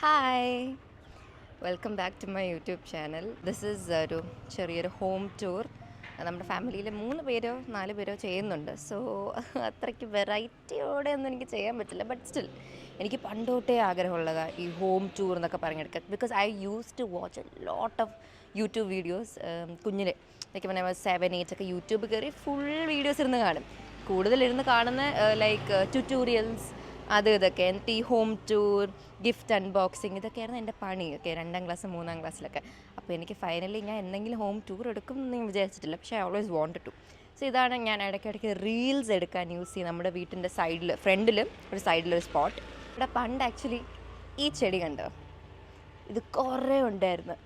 Hi, welcome back to my YouTube channel. This is ഒരു ചെറിയൊരു home tour. നമ്മുടെ ഫാമിലിയിൽ 3 പേരോ 4 പേരോ ചെയ്യുന്നുണ്ട്. സോ അത്രയ്ക്ക് വെറൈറ്റിയോടെ ഒന്നും എനിക്ക് ചെയ്യാൻ പറ്റില്ല. ബട്ട് സ്റ്റിൽ എനിക്ക് പണ്ടോട്ടേ ആഗ്രഹമുള്ളതാണ് ഈ ഹോം ടൂർ എന്നൊക്കെ പറഞ്ഞെടുക്കുക. Because I use to watch a lot of YouTube videos. കുഞ്ഞിലെ ലൈക്ക് when I was 7, 8 ഒക്കെ യൂട്യൂബ് കയറി ഫുൾ വീഡിയോസ് ഇരുന്ന് കാണും. കൂടുതലിരുന്ന് കാണുന്ന ലൈക്ക് ട്യൂട്ടോറിയൽസ് അത് ഇതൊക്കെ. എന്നിട്ട് ഈ ഹോം ടൂർ, ഗിഫ്റ്റ് അൺബോക്സിങ്, ഇതൊക്കെയായിരുന്നു എൻ്റെ പണി. ഓക്കെ, 2ാം ക്ലാസ് 3ാം ക്ലാസ്സിലൊക്കെ. അപ്പോൾ എനിക്ക് ഫൈനലി ഞാൻ എന്തെങ്കിലും ഹോം ടൂർ എടുക്കും എന്ന് ഞാൻ വിചാരിച്ചിട്ടില്ല. പക്ഷേ I always wanted to. So ഇതാണ് ഞാൻ ഇടയ്ക്കിടയ്ക്ക് റീൽസ് എടുക്കാൻ യൂസ് ചെയ്യും. നമ്മുടെ വീട്ടിൻ്റെ സൈഡിൽ, ഫ്രണ്ടിൽ ഒരു സൈഡിലൊരു സ്പോട്ട്. ഇവിടെ പണ്ട് ആക്ച്വലി ഈ ചെടി കണ്ടോ, ഇത് കുറേ ഉണ്ടായിരുന്നു.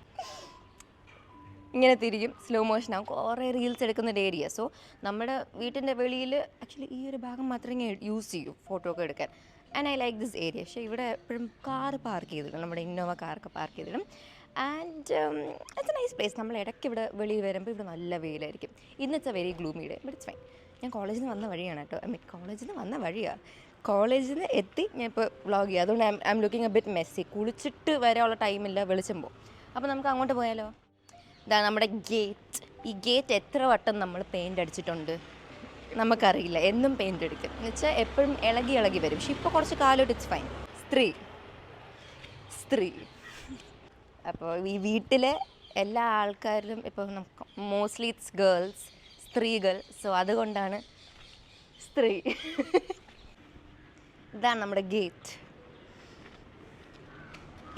ഇങ്ങനെ തിരിയും, സ്ലോ മോഷനാകും, കുറേ റീൽസ് എടുക്കുന്ന ഒരു ഏരിയ. സോ നമ്മുടെ വീട്ടിൻ്റെ വെളിയിൽ ആക്ച്വലി ഈ ഒരു ഭാഗം മാത്രമേ യൂസ് ചെയ്യൂ ഫോട്ടോ ഒക്കെ എടുക്കാൻ. And I like this area. പക്ഷേ ഇവിടെ എപ്പോഴും കാർ പാർക്ക് ചെയ്തിടും, നമ്മുടെ ഇന്നോവ കാറൊക്കെ പാർക്ക് ചെയ്തിടും. And it's a nice place. നമ്മൾ ഇടയ്ക്ക് ഇവിടെ വെളിയിൽ വരുമ്പോൾ ഇവിടെ നല്ല വെയിലായിരിക്കും. ഇന്നത്തെ very gloomy day, but it's fine. ഞാൻ കോളേജിൽ നിന്ന് വന്ന വഴിയാണ് കേട്ടോ. കോളേജിൽ നിന്ന് വന്ന വഴിയാണ്, കോളേജിൽ നിന്ന് എത്തി ഞാൻ ഇപ്പോൾ വ്ളോഗ് ചെയ്യുക. അതുകൊണ്ട് I am looking A bit Messi. കുളിച്ചിട്ട് വരാനുള്ള ടൈമില്ല, വെളിച്ചമ്പോൾ. അപ്പോൾ നമുക്ക് അങ്ങോട്ട് പോയാലോ? ഇതാണ് നമ്മുടെ ഗേറ്റ്. ഈ ഗേറ്റ് എത്ര വട്ടം നമ്മൾ പെയിൻ്റ് അടിച്ചിട്ടുണ്ട് നമുക്കറിയില്ല. എന്നും പെയിൻ്റ് അടിക്കും എന്ന് വെച്ചാൽ എപ്പോഴും ഇളകി വരും. പക്ഷെ ഇപ്പോൾ കുറച്ച് കാലമായിട്ട് ഇറ്റ്സ് ഫൈൻ. സ്ത്രീ അപ്പോൾ ഈ വീട്ടിലെ എല്ലാ ആൾക്കാരിലും ഇപ്പോൾ നമുക്ക് മോസ്റ്റ്ലി ഇറ്റ്സ് ഗേൾസ്, സ്ത്രീകൾ. സോ അതുകൊണ്ടാണ് സ്ത്രീ. ഇതാണ് നമ്മുടെ ഗേറ്റ്.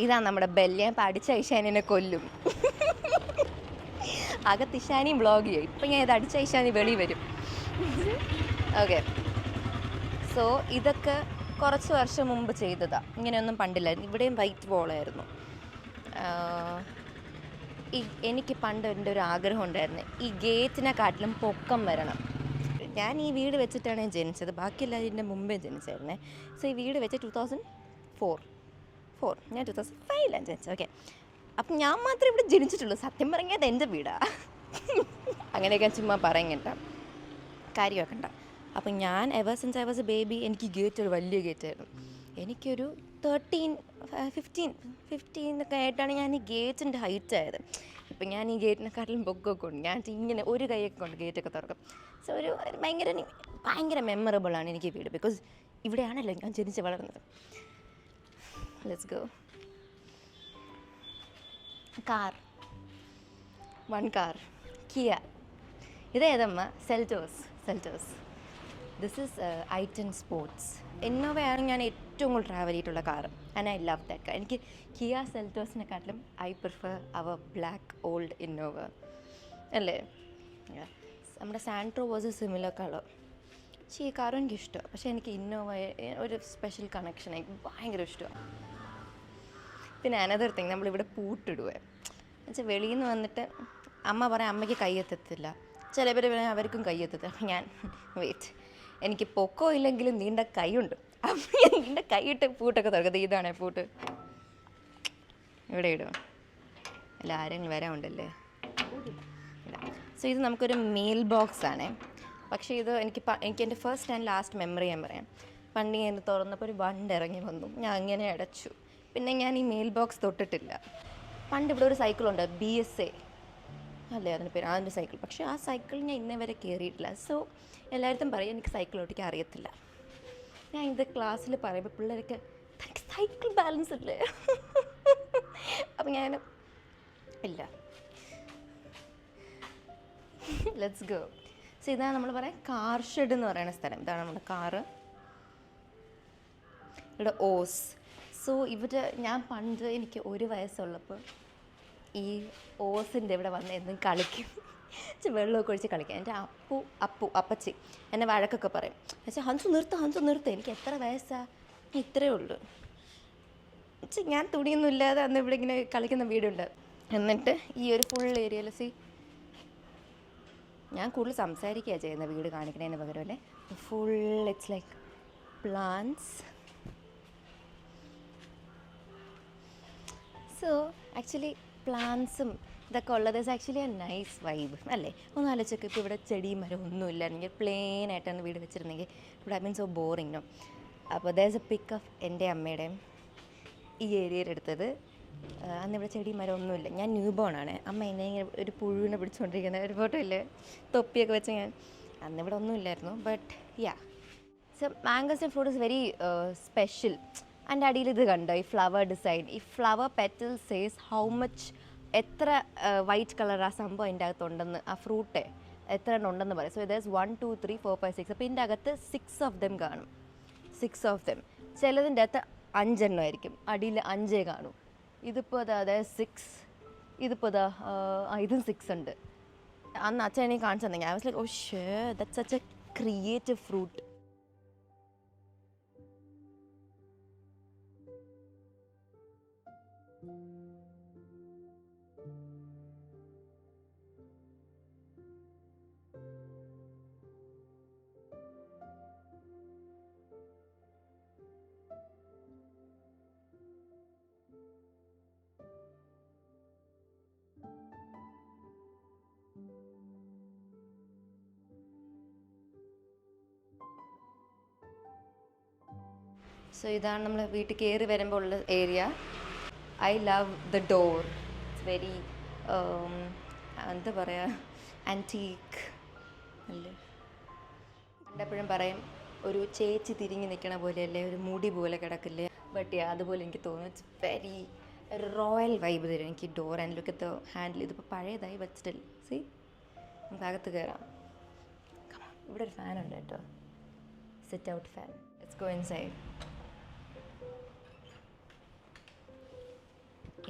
ഇതാണ് നമ്മുടെ ബെല്ല്. ഞാൻ പഠിച്ച ഐശാനിനെ കൊല്ലും. അകത്ത് ഇശാനിയും വ്ളോഗ് ചെയ്യും. ഇപ്പം ഞാൻ ഇത് അടിച്ച ഇശാനി വെളി വരും. ഓക്കെ, സോ ഇതൊക്കെ കുറച്ച് വർഷം മുമ്പ് ചെയ്തതാണ്. ഇങ്ങനെയൊന്നും പണ്ടില്ലായിരുന്നു. ഇവിടെയും വൈറ്റ് വോളായിരുന്നു. എനിക്ക് പണ്ട് എൻ്റെ ഒരു ആഗ്രഹം ഉണ്ടായിരുന്നു, ഈ ഗേറ്റിനെക്കാട്ടിലും പൊക്കം വരണം. ഞാൻ ഈ വീട് വെച്ചിട്ടാണ് ഞാൻ ജനിച്ചത്. ബാക്കിയെല്ലാം ഇതിൻ്റെ മുമ്പേ ജനിച്ചായിരുന്നേ. സോ ഈ വീട് വെച്ച് 2004 ഞാൻ 2005 ജനിച്ചത്. ഓക്കെ, അപ്പം ഞാൻ മാത്രമേ ഇവിടെ ജനിച്ചിട്ടുള്ളൂ. സത്യം പറഞ്ഞാൽ എൻ്റെ വീടാണ്. അങ്ങനെയൊക്കെ ചുമ്മാ പറയും കേട്ടോ, കാര്യമാക്കണ്ട. അപ്പം ഞാൻ ever since I was A baby എനിക്ക് ഗേറ്റ് ഒരു വലിയ ഗേറ്റായിരുന്നു. എനിക്കൊരു 15 ഒക്കെ ആയിട്ടാണ് ഞാൻ ഈ ഗേറ്റിൻ്റെ ഹൈറ്റ് ആയത്. ഇപ്പം ഞാൻ ഈ ഗേറ്റിനെക്കാട്ടിലും പൊക്കമൊക്കെ ഉണ്ട്. ഞാൻ ഇങ്ങനെ ഒരു കൈയൊക്കെ കൊണ്ട് ഗേറ്റൊക്കെ തുറക്കും. സോ ഒരു ഭയങ്കര മെമ്മറബിളാണ് എനിക്ക് ഈ വീട്. ബിക്കോസ് ഇവിടെയാണല്ലോ ഞാൻ ജനിച്ച് വളർന്നത്. Let's go. Car, 1 car, Kia. ഇതേതമ്മ? Seltos. This is i10 sports. ഇന്നോവയാണ് ഞാൻ ഏറ്റവും കൂടുതൽ ട്രാവൽ ചെയ്തിട്ടുള്ള car. And I love that car. എനിക്ക് കിയ സെൽറ്റോസിനെക്കാട്ടിലും I prefer our black old Innova അല്ലേ. നമ്മുടെ Santro was a similar colour. പക്ഷേ ഈ കാറും എനിക്കിഷ്ടമാണ്. പക്ഷേ എനിക്ക് ഇന്നോവ ഒരു സ്പെഷ്യൽ കണക്ഷൻ, എനിക്ക് ഭയങ്കര ഇഷ്ടമാണ്. പിന്നെ അനദർ തിങ്, നമ്മളിവിടെ പൂട്ടിടുക എന്നുവെച്ചാൽ വെളിയിൽ നിന്ന് വന്നിട്ട് അമ്മ പറയാം അമ്മയ്ക്ക് കയ്യെത്തത്തില്ല, ചില പേര് പറയാം അവർക്കും കയ്യെത്തത്തില്ല. അപ്പം ഞാൻ എനിക്ക് പൊക്കോ ഇല്ലെങ്കിലും നീണ്ട കൈയുണ്ട്. അപ്പം ഞാൻ നീണ്ട കൈയിട്ട് പൂട്ടൊക്കെ തുറക്കത്. ഇതാണ് പൂട്ട്. ഇവിടെ ഇടുക, അല്ല ആരെങ്കിലും വരാനുണ്ടല്ലേ. സോ ഇത് നമുക്കൊരു മെയിൽ ബോക്സ് ആണ്. പക്ഷേ ഇത് എനിക്ക് എൻ്റെ ഫസ്റ്റ് ആൻഡ് ലാസ്റ്റ് മെമ്മറി ഞാൻ പറയാം. പണ്ട് ഞാൻ തുറന്നപ്പോൾ ഒരു വണ്ട് ഇറങ്ങി വന്നു, ഞാൻ അങ്ങനെ അടച്ചു. പിന്നെ ഞാൻ ഈ മെയിൽ ബോക്സ് തൊട്ടിട്ടില്ല. പണ്ട് ഇവിടെ ഒരു സൈക്കിളുണ്ട്, BSA അല്ലേ അതിൻ്റെ പേര്, അതിൻ്റെ സൈക്കിൾ. പക്ഷേ ആ സൈക്കിൾ ഞാൻ ഇന്നേ വരെ കയറിയിട്ടില്ല. സോ എല്ലായിടത്തും പറയും എനിക്ക് സൈക്കിൾ ഓടിക്കാൻ അറിയത്തില്ല. ഞാൻ ഇത് ക്ലാസ്സിൽ പറയുമ്പോൾ പിള്ളേരൊക്കെ തനിക്ക് സൈക്കിൾ ബാലൻസ് ഇല്ലേ. അപ്പം ഞാൻ ഇല്ല. Let's go. സോ ഇതാണ് നമ്മൾ പറയാം കാർ ഷെഡ് എന്ന് പറയുന്ന സ്ഥലം. ഇതാണ് നമ്മുടെ കാറ്, ഇവിടെ ഓസ്. സോ ഇവിടെ ഞാൻ പണ്ട് എനിക്ക് 1 വയസ്സുള്ളപ്പോൾ ഈ ഓസിൻ്റെ ഇവിടെ വന്ന് എന്നും കളിക്കും, വെള്ളമൊക്കെ ഒഴിച്ച് കളിക്കാം. എൻ്റെ അപ്പച്ചി എന്നെ വഴക്കൊക്കെ പറയും. പക്ഷേ ഹൻസു നിർത്ത്, എനിക്ക് എത്ര വയസ്സാണ്, ഇത്രയേ ഉള്ളൂ. ഞാൻ തുണിയൊന്നും ഇല്ലാതെ അന്ന് ഇവിടെ ഇങ്ങനെ കളിക്കുന്ന വീടുണ്ട്. എന്നിട്ട് ഈ ഒരു ഫുൾ ഏരിയയിൽ ഞാൻ കൂടുതൽ സംസാരിക്കുകയാണ് ചെയ്യുന്നത് വീട് കാണിക്കണതിന് പകരം അല്ലേ. Full it's like plants. So actually പ്ലാന്റ്സും ഇതൊക്കെ ഉള്ളത് is actually a nice vibe അല്ലേ. ഒന്ന് ആലോചിച്ചൊക്കെ ഇപ്പോൾ ഇവിടെ ചെടി മരം ഒന്നുമില്ല, അല്ലെങ്കിൽ പ്ലെയിൻ ആയിട്ടാണ് വീട് വെച്ചിരുന്നെങ്കിൽ ഇവിടെ I mean so boring no. അപ്പോൾ ദേഴ്സ് എ പിക്ക് ഓഫ് എൻ്റെ അമ്മയുടെയും ഈ ഏരിയയിൽ എടുത്തത്. അന്നിവിടെ ചെടി മരം ഒന്നുമില്ല. ഞാൻ ന്യൂ ബോൺ ആണ്. അമ്മ എന്നെ ഇങ്ങനെ ഒരു പുഴുവിനെ പിടിച്ചുകൊണ്ടിരിക്കുന്ന ഒരു ഫോട്ടോ ഇല്ലേ, തൊപ്പിയൊക്കെ വെച്ച്. ഞാൻ അന്നിവിടെ ഒന്നുമില്ലായിരുന്നു. But yeah, so mangosteen fruit is very special. അതിൻ്റെ അടിയിൽ ഇത് കണ്ടോ, ഈ ഫ്ലവർ ഡിസൈൻ, ഈ flower petal says how much, എത്ര വൈറ്റ് കളർ ആ സംഭവം അതിൻ്റെ അകത്തുണ്ടെന്ന്, ആ ഫ്രൂട്ട് എത്ര എണ്ണം ഉണ്ടെന്ന് പറയും. സോ ഇതേഴ്സ് 1 2 3 4 5 6. അപ്പോൾ ഇതിൻ്റെ അകത്ത് 6 ഓഫ് ദം കാണും. 6 ഓഫ് ദം. ചിലതിൻ്റെ അകത്ത് 5 എണ്ണം ആയിരിക്കും, അടിയിൽ 5 കാണും. ഇതിപ്പോൾ അതായത് 6, ഇതിപ്പോൾ ഇതും 6 ഉണ്ട്. അന്ന് അച്ഛൻ എനിക്ക് കാണിച്ചു തന്നെ. ഐ വാസ് ലൈക്ക്, ഓ ഷേ, that's such A creative fruit. So ഇതാണ് നമ്മൾ വീട്ടിൽ കയറി വരുമ്പോൾ ഉള്ള area. I love the door. It's very എന്താ പറയുക, ആൻറ്റീക്ക് അല്ലേ. എപ്പോഴും പറയും ഒരു ചേച്ചി തിരിഞ്ഞ് നിൽക്കണ പോലെയല്ലേ, ഒരു മുടി പോലെ കിടക്കില്ലേ. ബട്ട് അതുപോലെ എനിക്ക് തോന്നുന്നു ഇറ്റ്സ് വെരി റോയൽ വൈബ് തരും എനിക്ക് door. And look at the handle. ഇതിപ്പോൾ പഴയതായി ബട്ട് സ്റ്റിൽ സി, നമുക്ക് അകത്ത് കയറാം. ഇവിടെ ഒരു ഫാൻ ഉണ്ട് കേട്ടോ, sit out fan. Let's go inside.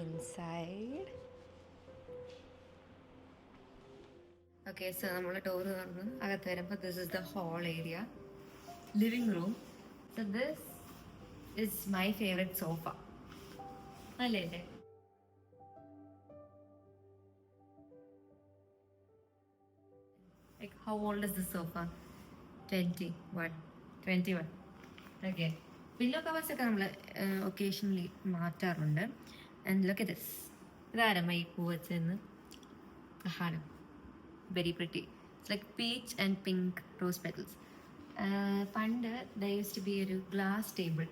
Inside. Okay, so നമ്മൾ ഡോർ തുറന്ന് അകത്ത് വരുമ്പോൾ this is the hall area, living room. So this is my favorite sofa. അല്ലേ? Like how old is the sofa? 21. Okay. Pillow covers ഒക്കെ നമ്മൾ occasionally മാറ്റാറുണ്ട്. And look at this. ഇതാരമ്മ ഈ പൂ വെച്ചെന്ന്? ഹാനം. Very pretty. It's like peach and pink rose petals. പണ്ട് there used to be ഒരു glass table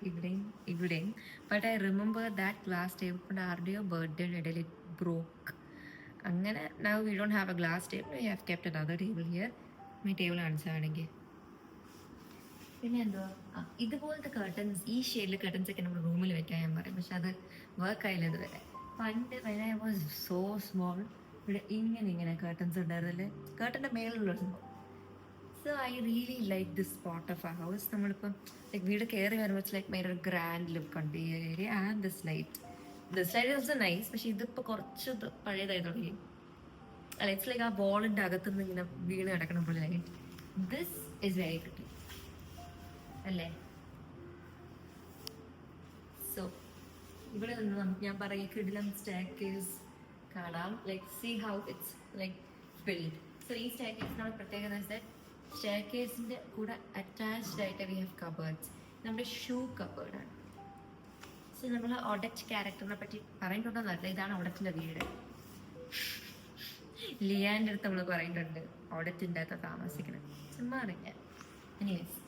ഇവിടെയും. But I remember that glass table കൊണ്ട് ആരുടെയോ ബർത്ത്ഡേ ഇടയിൽ it broke. അങ്ങനെ now we don't have a glass table. We have kept another table here. My table കാണിച്ചാണെങ്കിൽ പിന്നെ എന്തുവാ, ഇതുപോലത്തെ കർട്ടൻസ്, ഈ ഷെയ്ഡിൽ കർട്ടൻസ് ഒക്കെ നമ്മുടെ റൂമിൽ വെക്കാൻ ഞാൻ പറയും. പക്ഷെ അത് വർക്ക് ആയില്ല ഇതുവരെ. പണ്ട് when I was so small ഇവിടെ ഇങ്ങനെ കർട്ടൻസ് ഉണ്ടായിരുന്നല്ലേ, കർട്ടൻ്റെ മേലുള്ള സംഭവം. So I really like this spot of A house. നമ്മളിപ്പം ലൈക്ക് വീട് കയറി വരുമ്പോൾ ഇറ്റ്സ് ലൈക്ക് ഭയങ്കര ഗ്രാൻഡ് ലുക്ക് ഉണ്ട് ഈ area. And this light also nice. പക്ഷെ ഇതിപ്പോൾ കുറച്ച് പഴയതായി തുടങ്ങി. അല്ല, ഇറ്റ്സ് ലൈക്ക് ആ ബോളിൻ്റെ അകത്തുനിന്ന് ഇങ്ങനെ വീണ് കിടക്കണം പോലെ light. This is very pretty അല്ലേ. സോ ഇവിടെ നിന്ന് നമുക്ക് ഞാൻ പറയും കിടിലം സ്റ്റെയർകേസ് കാണാം. Like see how it's like build. So ഈ സ്റ്റെയർകേസിനുള്ള പ്രത്യേകത സ്റ്റെയർകേസിൻ്റെ കൂടെ അറ്റാച്ച്ഡ് ആയിട്ട് വി ഹാവ് കബേർഡ്സ്. നമ്മുടെ ഷൂ കബേർഡാണ്. സോ നമ്മൾ ഒഡറ്റ് ക്യാരക്ടറിനെ പറ്റി പറഞ്ഞിട്ടുണ്ടോന്നല്ല, ഇതാണ് ഒഡറ്റിൻ്റെ വീട്. ലിയാൻ്റെ അടുത്ത് നമ്മൾ പറയുന്നുണ്ട് ഒഡറ്റിൻ്റെ അകത്ത് താമസിക്കണം. ചുമ്മാ അറിയാം. എനിവേസ്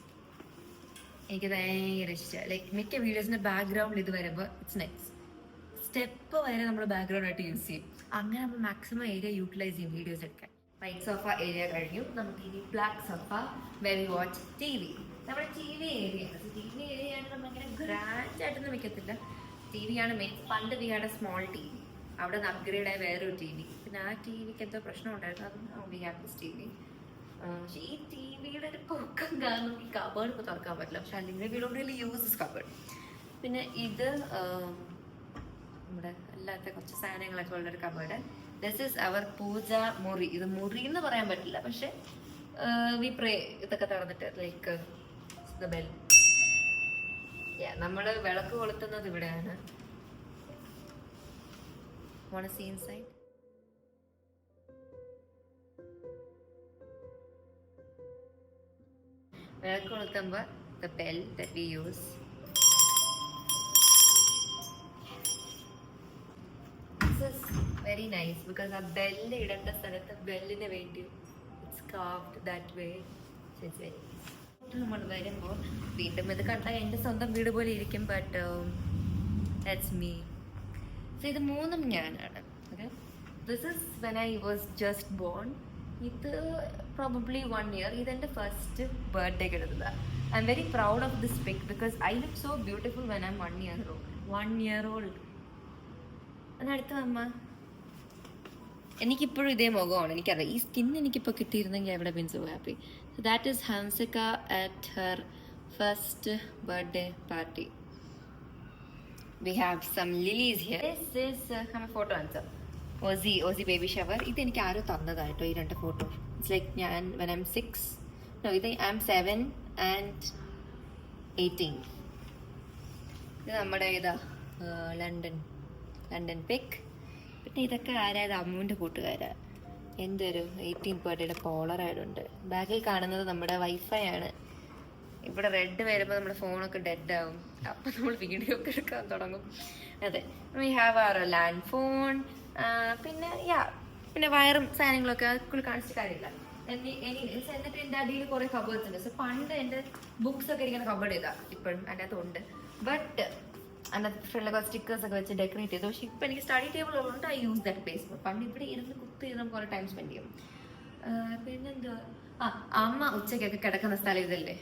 എനിക്ക് ഭയങ്കര ഇഷ്ടമാണ്. ലൈക്ക് മിക്ക വീഡിയോസിൻ്റെ ബാക്ക്ഗ്രൗണ്ടിൽ ഇത് വരുമ്പോൾ ഇറ്റ്സ് നൈസ്. സ്റ്റെപ്പ് വരെ നമ്മൾ ബാക്ക്ഗ്രൗണ്ട് ആയിട്ട് യൂസ് ചെയ്യും. അങ്ങനെ നമ്മൾ മാക്സിമം ഏരിയ യൂട്ടിലൈസ് ചെയ്യും വീഡിയോസ് എടുക്കാൻ. വൈറ്റ് സോഫ ഏരിയ കഴിഞ്ഞു. നമുക്ക് ഇനി black sofa very watch T V. നമ്മുടെ ടി വി ഏരിയ ആണ്. നമ്മളിങ്ങനെ ഗ്രാൻഡ് ആയിട്ടൊന്നും വെക്കത്തില്ല. ടി വി ആണ് മെയിൻ. പണ്ട് we had a small T V. അവിടെ നിന്ന് അപ്ഗ്രേഡ് ആയ വേറൊരു ടി വി. പിന്നെ ആ ടി വിക്ക് എന്തോ പ്രശ്നം ഉണ്ടായിരുന്നു, അതൊന്നും we have this T V. പക്ഷേ ഈ ടി വിയുടെ ഒരു പൊക്കം കാരണം ഈ കബേർഡ് ഇപ്പോൾ തുറക്കാൻ പറ്റില്ല. പക്ഷെ അല്ലെങ്കിൽ we don't really use this cupboard. പിന്നെ ഇത് നമ്മുടെ അല്ലാത്ത കുറച്ച് സാധനങ്ങളൊക്കെ ഉള്ളൊരു കബേർഡ്. ദിസ് ഈസ് അവർ പൂജ മുറി. ഇത് മുറി എന്ന് പറയാൻ പറ്റില്ല, പക്ഷെ വി പ്രേ ഇതൊക്കെ നടന്നിട്ട് ലൈക്ക് ദ ബെൽ. നമ്മൾ വിളക്ക് കൊളുത്തുന്നത് ഇവിടെയാണ്. Want to see inside? വിളക്ക് കൊളുത്തുമ്പോൾ the bell that we use. This is very nice because ആ ബെല്ല് ഇടേണ്ട സ്ഥലത്ത് ബെല്ലിന് വേണ്ടി it's carved that way. So it's very nice. നമ്മൾ വരുമ്പോൾ വീണ്ടും ഇത് കണ്ടാൽ എൻ്റെ സ്വന്തം വീട് പോലെ ഇരിക്കും. But that's me. So ഇത് മൂന്നും ഞാനാണ്. Okay, this is when I was just born. ഇത് പ്രോബബ്ലി 1 year. ഇതെൻ്റെ ഫസ്റ്റ് ബർത്ത്ഡേക്ക് എടുത്തതാണ്. I'm very proud of this pic because I look so beautiful when I'm 1 year old. 1 year old. അതടുത്ത അമ്മ എനിക്കിപ്പോഴും ഇതേ മുഖമാണ്. എനിക്കറിയാം ഈ സ്കിൻ എനിക്കിപ്പോൾ കിട്ടിയിരുന്നെങ്കിൽ I would have been so happy. So that is Hansika at her first birthday party. We have some lilies here. This is a photo answer. Ozzy baby shower. ഇത് എനിക്ക് ആരോ തന്നതായിട്ടോ ഈ 2 ഫോട്ടോ. It's like ഞാൻ when I'm 6. No, ഇത് I'm 7 and 18. ഇത് നമ്മുടെ ഇതാ London പിക്ക്. പിന്നെ ഇതൊക്കെ ആരായത് അമ്മുവിൻ്റെ കൂട്ടുകാരാ. എന്തൊരു 18th ബർത്ത്ഡേയുടെ പോളറായിട്ടുണ്ട്. ബാക്കിൽ കാണുന്നത് നമ്മുടെ വൈഫൈ ആണ്. ഇവിടെ റെഡ് വരുമ്പോൾ നമ്മുടെ ഫോണൊക്കെ ഡെഡ് ആവും. അപ്പം നമ്മൾ വീഡിയോ ഒക്കെ എടുക്കാൻ തുടങ്ങും. അതെ, we have our land phone. പിന്നെ വയറും സാധനങ്ങളൊക്കെ അതുക്കുള്ളിൽ കാണിച്ചിട്ട് കാര്യമില്ല. എന്നിട്ട് എൻ്റെ അടിയിൽ കുറേ കബേർഡ്സ് ഉണ്ട്. സോ പണ്ട് എൻ്റെ ബുക്സ് ഒക്കെ ഇരിക്കുന്ന കബേർഡ് ചെയ്താൽ ഇപ്പോഴും അതിൻ്റെ അകത്തുണ്ട്. ബട്ട് അതിനകത്ത് ഫ്രണ്ടിലൊക്കെ സ്റ്റിക്കേഴ്സ് ഒക്കെ വെച്ച് ഡെക്കറേറ്റ് ചെയ്തു. പക്ഷെ ഇപ്പം എനിക്ക് സ്റ്റഡി ടേബിൾ ഉള്ളതുകൊണ്ട് ഐ യൂസ് ദാറ്റ് പ്ലേസ്. പണ്ട് ഇവിടെ ഇരുന്ന് കുത്തി ഇരുന്ന് കുറേ ടൈം സ്പെൻഡ് ചെയ്യും. പിന്നെന്താ, അമ്മ ഉച്ചയ്ക്കൊക്കെ കിടക്കുന്ന സ്ഥലം ഇതല്ലേ.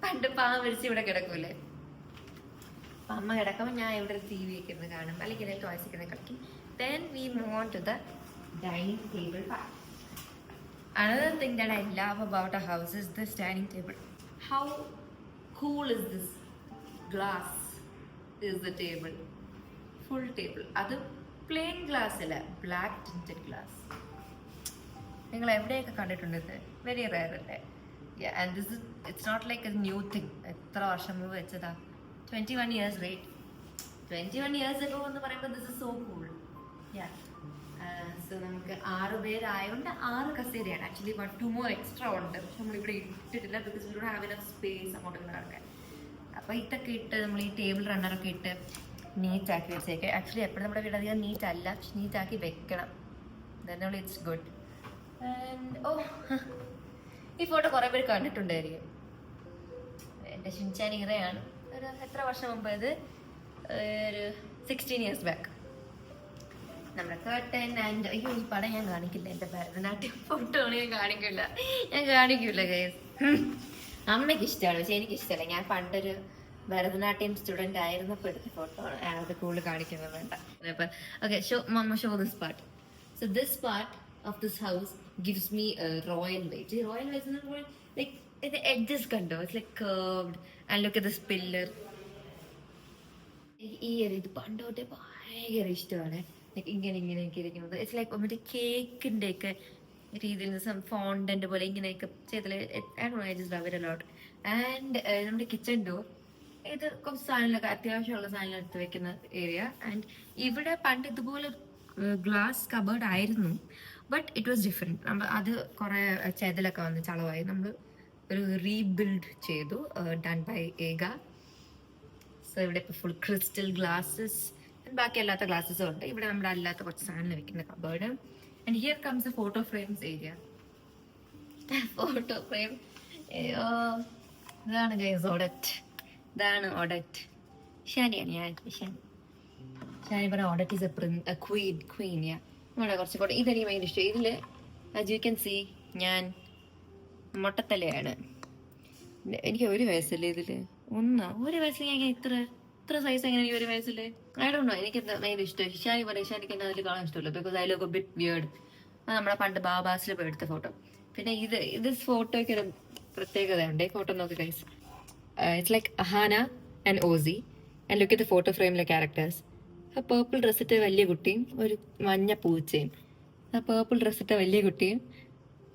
പണ്ട് പാവ വിളിച്ച് ഇവിടെ കിടക്കൂലേ. അപ്പം അമ്മ കിടക്കുമ്പോൾ ഞാൻ ഇവിടെ ഒരു TV ഒക്കെ ഇരുന്ന് കാണും, അല്ലെങ്കിൽ ഇതിൽ ടോയ്സ് ഒക്കെ കളിക്കും. Then we move on to the dining table part. Another thing that I love about a house is this dining table. How cool is this? Glass is the table. Full table. അത് plain glass അല്ല, black tinted glass. നിങ്ങൾ എവിടെയൊക്കെ കണ്ടിട്ടുണ്ട് ഇത്? Very rare അല്ലേ? And this is it's not like a new thing. എത്ര വർഷം മുമ്പ് വെച്ചതാ? 21 years, right? 21 years ago എന്ന് പറയുമ്പോൾ this is so cool. So നമുക്ക് 6 പേരായതുകൊണ്ട് 6 കസേരയാണ്. ആക്ച്വലി 2 more എക്സ്ട്രാ ഉണ്ട്. പക്ഷെ നമ്മളിവിടെ ഇട്ടിട്ടില്ല because we don't have enough space അങ്ങോട്ട് നടക്കാൻ. അപ്പോൾ ഇതൊക്കെ ഇട്ട് നമ്മൾ ഈ ടേബിൾ റണ്ണറൊക്കെ ഇട്ട് നീറ്റാക്കി വെച്ചേക്ക്. ആക്ച്വലി എപ്പോഴും നമ്മുടെ വീട് അധികം നീറ്റ് അല്ല, പക്ഷെ നീറ്റാക്കി വെക്കണം. then it's good. ആൻഡ് ഈ ഫോട്ടോ കുറേ പേര് കണ്ടിട്ടുണ്ടായിരിക്കും. എൻ്റെ ഷിൻചാൻ ഇറയാണ്. ഒരു എത്ര വർഷം മുമ്പ്? ഇത് ഒരു 16 years ബാക്ക്. നമ്മുടെ കേട്ടൻ ആൻഡ് അയ്യോ ഈ പടം ഞാൻ കാണിക്കില്ല. എൻ്റെ ഭരതനാട്യം ഫോട്ടോ ഞാൻ കാണിക്കില്ല ഗൈസ്. അമ്മയ്ക്ക് ഇഷ്ടമാണ്, പക്ഷെ എനിക്കിഷ്ടമല്ല. ഞാൻ പണ്ടൊരു ഭരതനാട്യം സ്റ്റുഡൻ്റ് ആയിരുന്നപ്പോൾ എടുത്ത ഫോട്ടോ ആണ്. അത് കൂടുതൽ കാണിക്കുന്നത് വേണ്ട. അപ്പം okay, show this part. So this part of this house gives me royal weight. ഈ റോയൽ വെയ്റ്റ് എന്ന് പറയുമ്പോൾ ലൈക്ക് ഇത് എഡ്ജസ് കണ്ടോ? It's like curved and look at this pillar. ഈ ഒരു ഇത് പണ്ടോട്ടെ ഭയങ്കര ഇഷ്ടമാണ്. ലൈക്ക് ഇങ്ങനെയൊക്കെ ഇരിക്കുന്നത്. ഇറ്റ്സ് ലൈക്ക് മറ്റേ കേക്കിൻ്റെ ഒക്കെ രീതിയിൽ ഫോണ്ടൻ്റ് പോലെ ഇങ്ങനെയൊക്കെ ചെയ്താൽ I just love it a lot. And നമ്മുടെ കിച്ചൺ ഡോർ, ഇത് കുറച്ച് സാധനങ്ങളൊക്കെ അത്യാവശ്യമുള്ള സാധനങ്ങൾ എടുത്ത് വെക്കുന്ന ഏരിയ. ആൻഡ് ഇവിടെ പണ്ട് ഇതുപോലെ ഗ്ലാസ് കബേർഡ് ആയിരുന്നു, ബട്ട് ഇറ്റ് വാസ് ഡിഫറെൻറ്റ്. നമ്മൾ അത് കുറേ ചെതലൊക്കെ വന്ന് ചളവായി നമ്മൾ ഒരു റീബിൽഡ് ചെയ്തു, ഡൺ ബൈ ഏഗ. സോ ഇവിടെ ഇപ്പോൾ ഫുൾ ക്രിസ്റ്റൽ ഗ്ലാസ്സസ്, ബാക്കി അല്ലാത്ത ഗ്ലാസ്സസും ഉണ്ട്. ഇവിടെ നമ്മുടെ അല്ലാത്ത കുറച്ച് സാധനങ്ങൾ വെക്കുന്ന cupboard. And here comes A photo frames area. Photo frame ഇതാണ് ഗൈസ് ഓഡറ്റ്. ഇതാണ് ഓഡറ്റ്. ഷാനിയാണ് ഞാൻ. ഷാനി പറഞ്ഞ ഓഡറ്റ് ഈസ് എ ക്വീൻ. നമ്മുടെ കുറച്ച് ഫോട്ടോ ഇതെനിക്ക് ഭയങ്കര ഇഷ്ടം. ഇതിൽ ആസ് യു ക്യാൻ സീ ഞാൻ മൊട്ടത്തലയാണ്. എനിക്ക് 1 വയസ്സല്ലേ ഇതിൽ? 1 വയസ്സിൽ ഞാൻ ഇത്ര സൈസ് എങ്ങനെ ഈ 1 വയസ്സിൽ? I don't no. എനിക്ക് ഭയങ്കര ഇഷ്ടം. ഷാനി പറയും ഷാനിക്ക് എന്നെ അതിൽ കാണാൻ ഇഷ്ടമല്ല because I look A bit weird. അത് നമ്മളെ പണ്ട് ബാബാസിൽ പോയി എടുത്ത ഫോട്ടോ. പിന്നെ ഇത് ഫോട്ടോയ്ക്ക് ഒരു പ്രത്യേകതയുണ്ട്. ഈ ഫോട്ടോ നോക്കി guys. It's like Ahaana and Ozzy and look at the photo ഫ്രെയിമിലെ ക്യാരക്ടേഴ്സ്. ആ പേർപ്പിൾ ഡ്രസ്സിട്ട വലിയ കുട്ടിയും ഒരു മഞ്ഞ പൂച്ചയും, ആ പേർപ്പിൾ ഡ്രസ്സിട്ട വലിയ കുട്ടിയും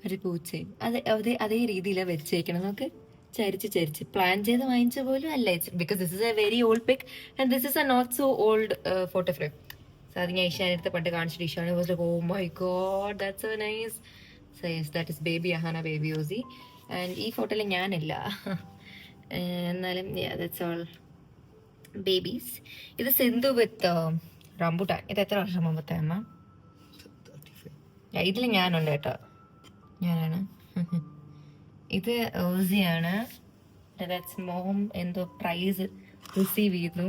ഒരു പൂച്ചയും. അതേ രീതിയിലാണ് വെച്ചേക്കണം. നമുക്ക് ചരിച്ച് പ്ലാൻ ചെയ്ത് വാങ്ങിച്ച പോലും അല്ല. Because this is a very old pic and this is a not so old photo frame. So അത് ഞാൻ ഇഷാനടുത്ത് പണ്ട് കാണിച്ചിട്ട് Ishaana was like, oh my God that's so nice. So yes, that is baby Ahaana, baby Ozy. And ഈ ഫോട്ടോയിൽ ഞാനില്ല, എന്നാലും that's all babies. ഇത് സിന്ധു വിത്ത് റംബുട്ടാൻ. ഇത് എത്ര വർഷം മുമ്പത്തെ അമ്മ? ഇതിൽ ഞാനുണ്ട് കേട്ടോ, ഞാനാണ്. ഇത് ഓസിയാണ്. ദാറ്റ്സ് മോം എന്തോ പ്രൈസ് റിസീവ് ചെയ്യുന്നു.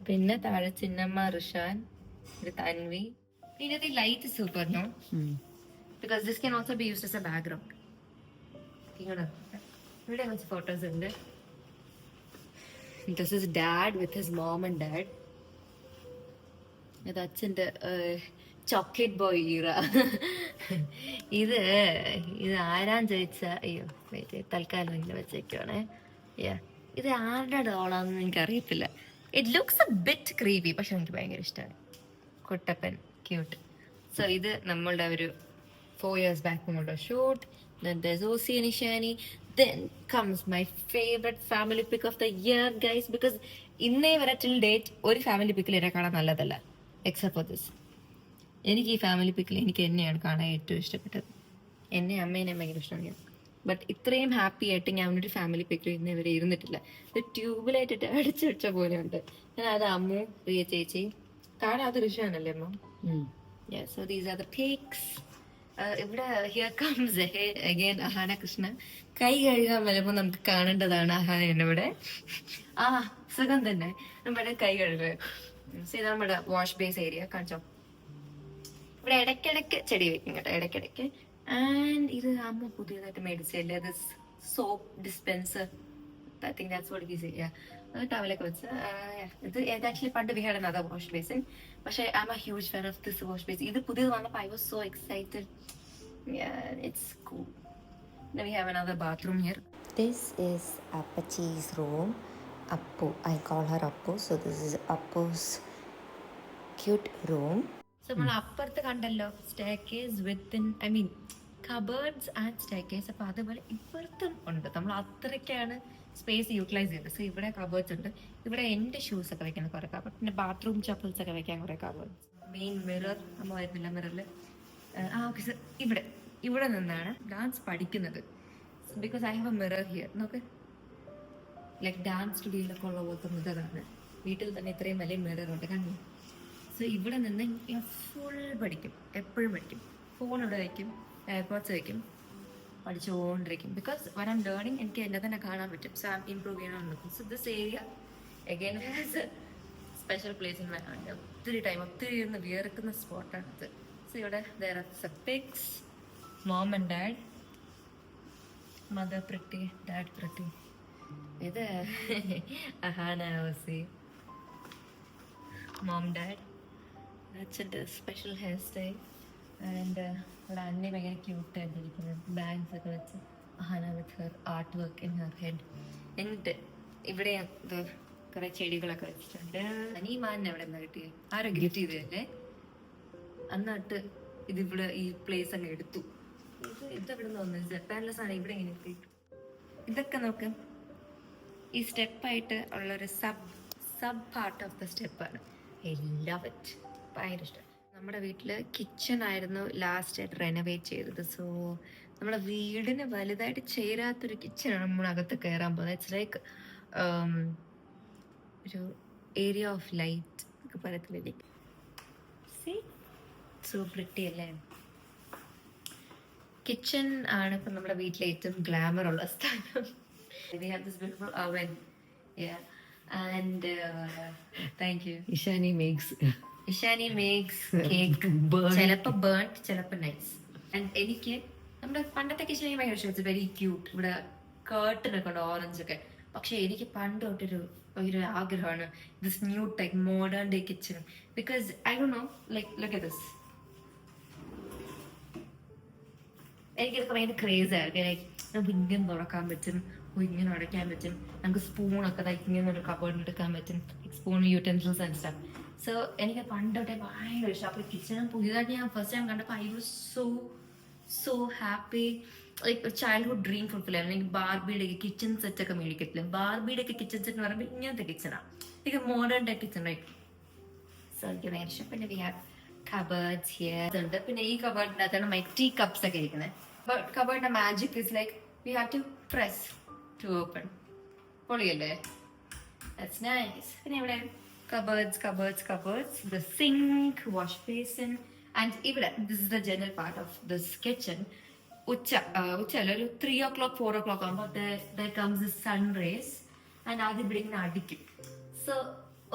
പിന്നെ താഴെ ചിന്നമ്മ, ഋഷാൻ, ഇത് തൻവി. ഇതിനകത്ത് light super no, because this can also be used as a background. ഇവിടെ കുറച്ച് ഫോട്ടോസ് ഉണ്ട്. This is dad with his mom and dad. ഇത് അച്ഛൻ്റെ ചോക്ലേറ്റ് ബോയ് ഈറ. ഇത് ആരാന്ന് ചോദിച്ചാ, അയ്യോ തൽക്കാലം ഇങ്ങനെ വെച്ചേക്കുവാണേ. ഇത് ആരുടെ ഡോളാന്ന് എനിക്ക് അറിയത്തില്ല. It looks A bit creepy, പക്ഷെ എനിക്ക് ഭയങ്കര ഇഷ്ടമാണ്. കുട്ടപ്പൻ, ക്യൂട്ട്. സോ ഇത് നമ്മളുടെ ഒരു 4 years ബാക്ക് നമ്മളുടെ shoot. Then there's Osi and Ishani. Then comes my favorite family pic of the year, guys, because ഇന്നേ വരെ till date ഒരു ഫാമിലി പിക്കിൽ എന്നെ കാണാൻ നല്ലതല്ല, എക്സെപ്റ്റ് ഫോർ ദിസ്. എനിക്ക് ഈ ഫാമിലി പിക്കിൽ എനിക്ക് എന്നെയാണ് കാണാൻ ഏറ്റവും ഇഷ്ടപ്പെട്ടത്. എന്നെ അമ്മേനെ ഭയങ്കര ഇഷ്ടമാണ്. ബട്ട് ഇത്രയും ഹാപ്പി ആയിട്ട് ഞാൻ ഒരു ഫാമിലി പിക്കിൽ ഇന്ന് ഇവരെ ഇരുന്നിട്ടില്ല. ഇത് ട്യൂബിലായിട്ടിട്ട് അടിച്ചടിച്ച പോലെ ഉണ്ട്. ഞാൻ അത് അമ്മു, പ്രിയ ചേച്ചി, കാരണം അത് ഋഷാനല്ലേ അമ്മ? So these are the pics. ഇവിടെ here comes again Ahaana Krishna. കൈ കഴുകാൻ വരുമ്പോൾ നമുക്ക് കാണേണ്ടതാണ് അഹാന ഇവിടെ. ആ സുഖം തന്നെ, നമ്മുടെ കൈ കഴുകുക. ഇത് നമ്മുടെ വാഷ് ബേസ് ഏരിയ കാണിച്ചോ. ഇവിടെ ഇടയ്ക്കിടയ്ക്ക് ചെടി വെക്കും കേട്ടോ, ഇടയ്ക്കിടയ്ക്ക്. ആൻഡ് ഇത് അമ്മ പുതിയതായിട്ട് മേടിച്ചല്ലേ, അത് soap dispenser. I think that's what it is. ടവലൊക്കെ വെച്ച് ഇത് ആക്ച്വലി പണ്ട് we had another wash basin, പക്ഷേ I am a huge fan of this wash basin. ഇത് പുതിയത് വന്നപ്പോൾ I was so excited. It's cool. Now we have another bathroom here. This is Appachi's room. Appu, I call her Appu, so this is Appu's cute room. So നമ്മൾ അപ്പുറത്ത് കണ്ടല്ലോ staircase within, I mean cupboards and staircase. അപ്പോൾ അതുപോലെ ഇപ്പുറത്തും ഉണ്ട്. നമ്മൾ അത്രയ്ക്കാണ് space utilise ചെയ്തത്. So ഇവിടെ കബേർഡ്സ് ഉണ്ട്. ഇവിടെ എൻ്റെ ഷൂസ് ഒക്കെ വെക്കാൻ കുറേ കബേർഡ്, പിന്നെ ബാത്റൂം ചപ്പൽസ് ഒക്കെ വെക്കാൻ കുറേ കബേർഡ്സ്. മെയിൻ മിറർ നമ്മൾ വരുന്നില്ല, മിററിൽ ഓക്കെ. സോ ഇവിടെ നിന്നാണ് ഡാൻസ് പഠിക്കുന്നത്. Because I have A mirror here. നോക്ക്, ലൈക്ക് ഡാൻസ് സ്റ്റുഡിയോയിലൊക്കെ ഉള്ള പോലത്തെ മിററാണ്. വീട്ടിൽ തന്നെ ഇത്രയും വലിയ മിററുണ്ട്, കണ്ടു. സോ ഇവിടെ നിന്ന് ഞാൻ ഫുൾ പഠിക്കും, എപ്പോഴും പഠിക്കും. ഫോൺ ഇവിടെ വയ്ക്കും, എയർപോഡ്സ് വയ്ക്കും, പഠിച്ചുകൊണ്ടിരിക്കും. ബിക്കോസ് വൺ ആം ലേണിംഗ്, എനിക്ക് എന്നെ തന്നെ കാണാൻ പറ്റും. സോ ഐ ഇംപ്രൂവ് ചെയ്യണം നോക്കും. So this area again has A special place in my heart. ഒത്തിരി ഇരുന്ന് വിയർക്കുന്ന സ്പോട്ടാണത്. സോ ഇവിടെ there are some pics, mom and dad, mother pretty, dad pretty. ഇത് അഹാന, ഓസി, mom, dad. അച്ഛൻ്റെ സ്പെഷ്യൽ ഹെയർ സ്റ്റൈൽ. ആൻഡ് ഇവിടെ അന്നെ ഭയങ്കര ക്യൂട്ടായിട്ടിരിക്കുന്നത്, ബാഗ്സ് ഒക്കെ വെച്ച്. Ahaana with her art work in her head. എന്നിട്ട് ഇവിടെ കുറേ ചെടികളൊക്കെ വെച്ചിട്ടുണ്ട്. അനീമാനെ എവിടെ നിന്ന് കിട്ടിയത്? ആരോ ഗിഫ്റ്റ് ചെയ്തതല്ലേ? എന്നിട്ട് ഇതിവിടെ ഈ പ്ലേസ് അങ്ങ് എടുത്തു. ഇതെവിടെ നിന്ന് വന്നത്? ജപ്പാനിലെ സാധനം ഇവിടെ ഇങ്ങനെ എത്തി. ഇതൊക്കെ നോക്ക്, ഈ സ്റ്റെപ്പായിട്ട് ഉള്ളൊരു സബ് പാർട്ട് ഓഫ് ദ സ്റ്റെപ്പാണ്. എല്ലാം വെച്ച് ഭയങ്കര ഇഷ്ടം. നമ്മുടെ വീട്ടിൽ കിച്ചൺ ആയിരുന്നു ലാസ്റ്റ് ആയിട്ട് റെനോവേറ്റ് ചെയ്തത്. സോ നമ്മുടെ വീടിന് വലുതായിട്ട് ചേരാത്തൊരു കിച്ചണാണ് നമ്മളകത്ത് കയറാൻ പോകുന്നത്. ഇറ്റ്സ് ലൈക്ക് ഒരു ഏരിയ ഓഫ് ലൈറ്റ് ഒക്കെ പറയത്തില്ലേ. സീ സോ പ്രിട്ടി അല്ലേ? കിച്ചൺ ആണ് ഇപ്പം നമ്മുടെ വീട്ടിലെ ഏറ്റവും ഗ്ലാമർ ഉള്ള സ്ഥലം. We have this beautiful oven. Yeah. And thank you. Ishani makes cake. ചിലപ്പോൾ burnt, ചിലപ്പോൾ നൈസ്. ആൻഡ് എനിക്ക് നമ്മുടെ പണ്ടത്തെ കിച്ചൺ എനിക്ക് ഭയങ്കര ഇഷ്ടം. It's very cute. ഇവിടെ കേർട്ടനൊക്കെ ഉണ്ട്, ഓറഞ്ച് ഒക്കെ. പക്ഷെ എനിക്ക് പണ്ട് തൊട്ടൊരു ആഗ്രഹമാണ് this new type modern day kitchen. Because I don't know, like look at this. എനിക്കിതൊക്കെ ഭയങ്കര ക്രേസ് ആയിരുന്നു. ലൈക്ക് നമുക്ക് ഇങ്ങനെ തുറക്കാൻ പറ്റും, ഇങ്ങനെ അടയ്ക്കാൻ പറ്റും, നമുക്ക് സ്പൂണൊക്കെ ഇങ്ങനെ ഒരു കബോർഡിൽ എടുക്കാൻ പറ്റും, spoon utensils and stuff. So എനിക്ക് പണ്ടോട്ടെ ഭയങ്കര ഇഷ്ടം. അപ്പോൾ കിച്ചണും പുതിയതായിട്ട് ഞാൻ ഫസ്റ്റ് ടൈം കണ്ടപ്പോൾ I was so happy. Like childhood dream fulfil ആയിരുന്നു. എനിക്ക് ബാർബിയുടെ കിച്ചൺ സെറ്റ് ഒക്കെ മേടിക്കത്തില്ല. ബാർബിയുടെ ഒക്കെ കിച്ചൺ സെറ്റ് എന്ന് പറയുമ്പോൾ ഇങ്ങനത്തെ കിച്ചണാണ്, എനിക്ക് മോഡേൺ ടൈപ്പ് കിച്ചൺ. സോ എനിക്ക് ഭയങ്കര ഇഷ്ടം. പിന്നെ വി ഹാവ് കബേർഡ്സ് ഹിയർ ഉണ്ട്. പിന്നെ ഈ കബേർഡിനകത്താണ് മൈ ടീ കപ്സ് ഒക്കെ ഇരിക്കുന്നത്. കബേർഡിന്റെ magic is like we have to press to open. പൊളിയല്ലേ? That's nice. പിന്നെ ഇവിടെ cupboards, the sink, wash basin, and ഇവിടെ this is the general part of this kitchen. ഉച്ചല്ല ഒരു 3 o'clock 4 o'clock ആകുമ്പോൾ there comes the sun rays and ആദ്യം ഇവിടെ ഇങ്ങനെ അടിക്കും. സോ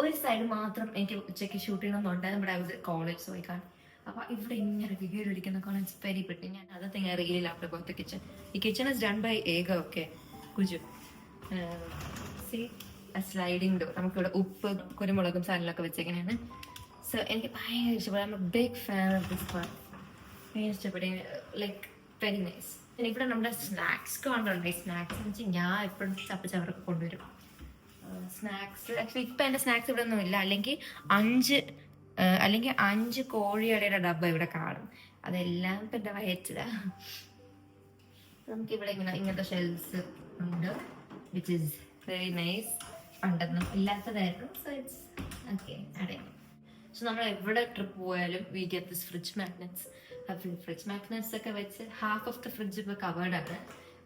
ഒരു സൈഡ് മാത്രം എനിക്ക് ഉച്ചയ്ക്ക് ഷൂട്ട് ചെയ്യണമെന്നുണ്ടായിരുന്നു. ഇവിടെ I was at college, so I can't. അപ്പൊ ഇവിടെ ഇങ്ങനെ വീഡിയോ അടിക്കുന്ന കാണാൻ വെരി പെട്ടി. ഞാൻ അതൊക്കെ ഞാൻ റീലിൽ ആഫ്റ്റർ ബോത്ത് കിച്ചൺ. ഈ കിച്ചൺ ഇസ് ഡൺ ബൈ ഏക. ഓക്കെ കുജു സി സ്ലൈഡിങ് ഡോർ. നമുക്കിവിടെ ഉപ്പ് കുരുമുളകും സാധനങ്ങളൊക്കെ വെച്ചേക്കണേന്ന്. സോ എനിക്ക് ഭയങ്കര ഇഷ്ടപ്പെടും. Big fan of this part. ഭയങ്കര ഇഷ്ടപ്പെടും. Like very nice. പിന്നെ ഇവിടെ നമ്മുടെ സ്നാക്സ് കോർണറുണ്ട്. ഈ സ്നാക്സ് എന്ന് വെച്ചാൽ ഞാൻ എപ്പോഴും ചപ്പച്ചവർക്ക് കൊണ്ടുവരും സ്നാക്സ്. ആക്ച്വലി ഇപ്പം എൻ്റെ സ്നാക്സ് ഇവിടെ ഒന്നും ഇല്ല. അല്ലെങ്കിൽ 5 കോഴിയുടെ ഡബ്ബ ഇവിടെ കാണും. അതെല്ലാം ഇപ്പം എൻ്റെ വയറ്റിലാണ്. നമുക്കിവിടെ ഇങ്ങനത്തെ ഷെൽസ് ഉണ്ട്, വിച്ച് ഈസ് വെരി നൈസ്. പണ്ടൊന്നും ഇല്ലാത്തതായിരുന്നു. സോ ഇറ്റ്സ് ഓക്കെ അടയാണ്. സോ നമ്മൾ എവിടെ ട്രിപ്പ് പോയാലും we get this fridge magnets. Fridge magnets ഒക്കെ വെച്ച് ഹാഫ് ഓഫ് ദ ഫ്രിഡ്ജ് ഇപ്പോൾ കവേർഡാണ്.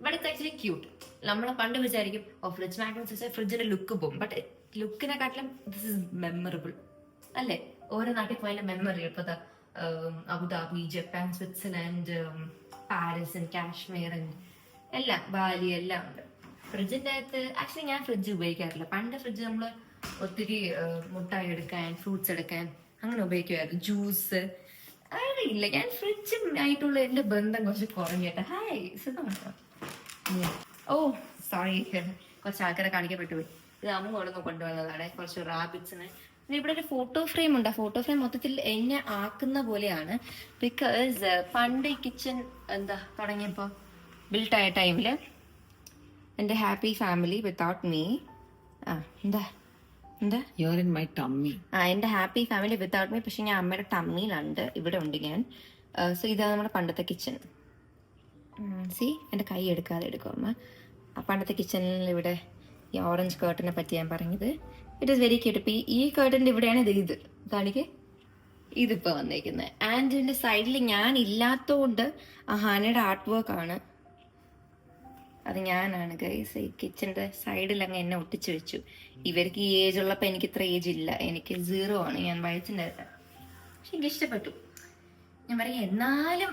But it's actually cute. നമ്മൾ പണ്ട് വിചാരിക്കും ഫ്രിഡ്ജ് മാഗ്നറ്റ്സ് വെച്ചാൽ ഫ്രിഡ്ജിന്റെ ലുക്ക് പോകും. ബട്ട് ലുക്കിനെക്കാട്ടിലും ദിസ് ഇസ് മെമ്മറബിൾ അല്ലേ? ഓരോ നാട്ടിൽ പോയാലും മെമ്മറി. ഇപ്പോൾ Abu Dhabi, Japan, Switzerland, Paris, Kashmir, എല്ലാം ബാലി എല്ലാം ഉണ്ട്. ഫ്രിഡ്ജിൻ്റെ അകത്ത് ആക്ച്വലി ഞാൻ ഫ്രിഡ്ജ് ഉപയോഗിക്കാറില്ല. പണ്ട് ഫ്രിഡ്ജ് നമ്മൾ ഒത്തിരി മുട്ടായി എടുക്കാൻ, ഫ്രൂട്ട്സ് എടുക്കാൻ അങ്ങനെ ഉപയോഗിക്കുമായിരുന്നു. ജ്യൂസ് അറിയില്ല. ഞാൻ ഫ്രിഡ്ജും ആയിട്ടുള്ള എൻ്റെ ബന്ധം കുറച്ച് കുറഞ്ഞിട്ട്. ഹായ് സുഖമാണോ? ഓ സോറി, കുറച്ച് ആൾക്കാരെ കാണിക്കപ്പെട്ടു പോയി. ഇത് അമ്മ കൊണ്ടൊന്ന് കൊണ്ടുവന്നതാണ് കുറച്ച് റാബിറ്റ്സിന്. പിന്നെ ഇവിടെ ഒരു ഫോട്ടോ ഫ്രെയിം ഉണ്ട്. ആ ഫോട്ടോ ഫ്രെയിം മൊത്തത്തിൽ എന്നെ ആക്കുന്ന പോലെയാണ്. ബിക്കോസ് പണ്ട് ഈ കിച്ചൺ തുടങ്ങിയപ്പോൾ ബിൽട്ടായ ടൈമിൽ എൻ്റെ ഹാപ്പി ഫാമിലി വിത്തൗട്ട് മീ എന്താ You're in my tummy. എൻ്റെ ഹാപ്പി ഫാമിലി വിത്തൗട്ട് മീ. പക്ഷെ ഞാൻ അമ്മയുടെ ടമ്മിയിലുണ്ട്. ഇവിടെ ഉണ്ട് ഞാൻ. സോ ഇതാണ് നമ്മുടെ പണ്ടത്തെ കിച്ചൺ. സി എൻ്റെ കൈ എടുക്കാതെ എടുക്കും അമ്മ. പണ്ടത്തെ കിച്ചണിൽ ഇവിടെ ഈ ഓറഞ്ച് കേർട്ടനെ പറ്റി ഞാൻ പറഞ്ഞത്. It is very cute. ഇപ്പം ഈ കേർട്ടൻ്റെ ഇവിടെയാണ് ഇത് കാണിക്ക്. ഇതിപ്പോൾ വന്നേക്കുന്നത്. ആൻഡ് ഇതിൻ്റെ സൈഡിൽ ഞാൻ ഇല്ലാത്തതുകൊണ്ട് ഹാനയുടെ ആർട്ട് വർക്കാണ്. അത് ഞാനാണ് ഗൈസ്. ഈ കിച്ചൻ്റെ സൈഡിൽ അങ്ങ് എന്നെ ഒട്ടിച്ചു വെച്ചു. ഇവർക്ക് ഈ ഏജ് ഉള്ളപ്പോൾ എനിക്ക് ഇത്ര ഏജ് ഇല്ല. എനിക്ക് 0 ആണ്. ഞാൻ വയസ്സിൻ്റെ അകത്ത്. പക്ഷെ എനിക്ക് ഇഷ്ടപ്പെട്ടു. ഞാൻ പറയും എന്നാലും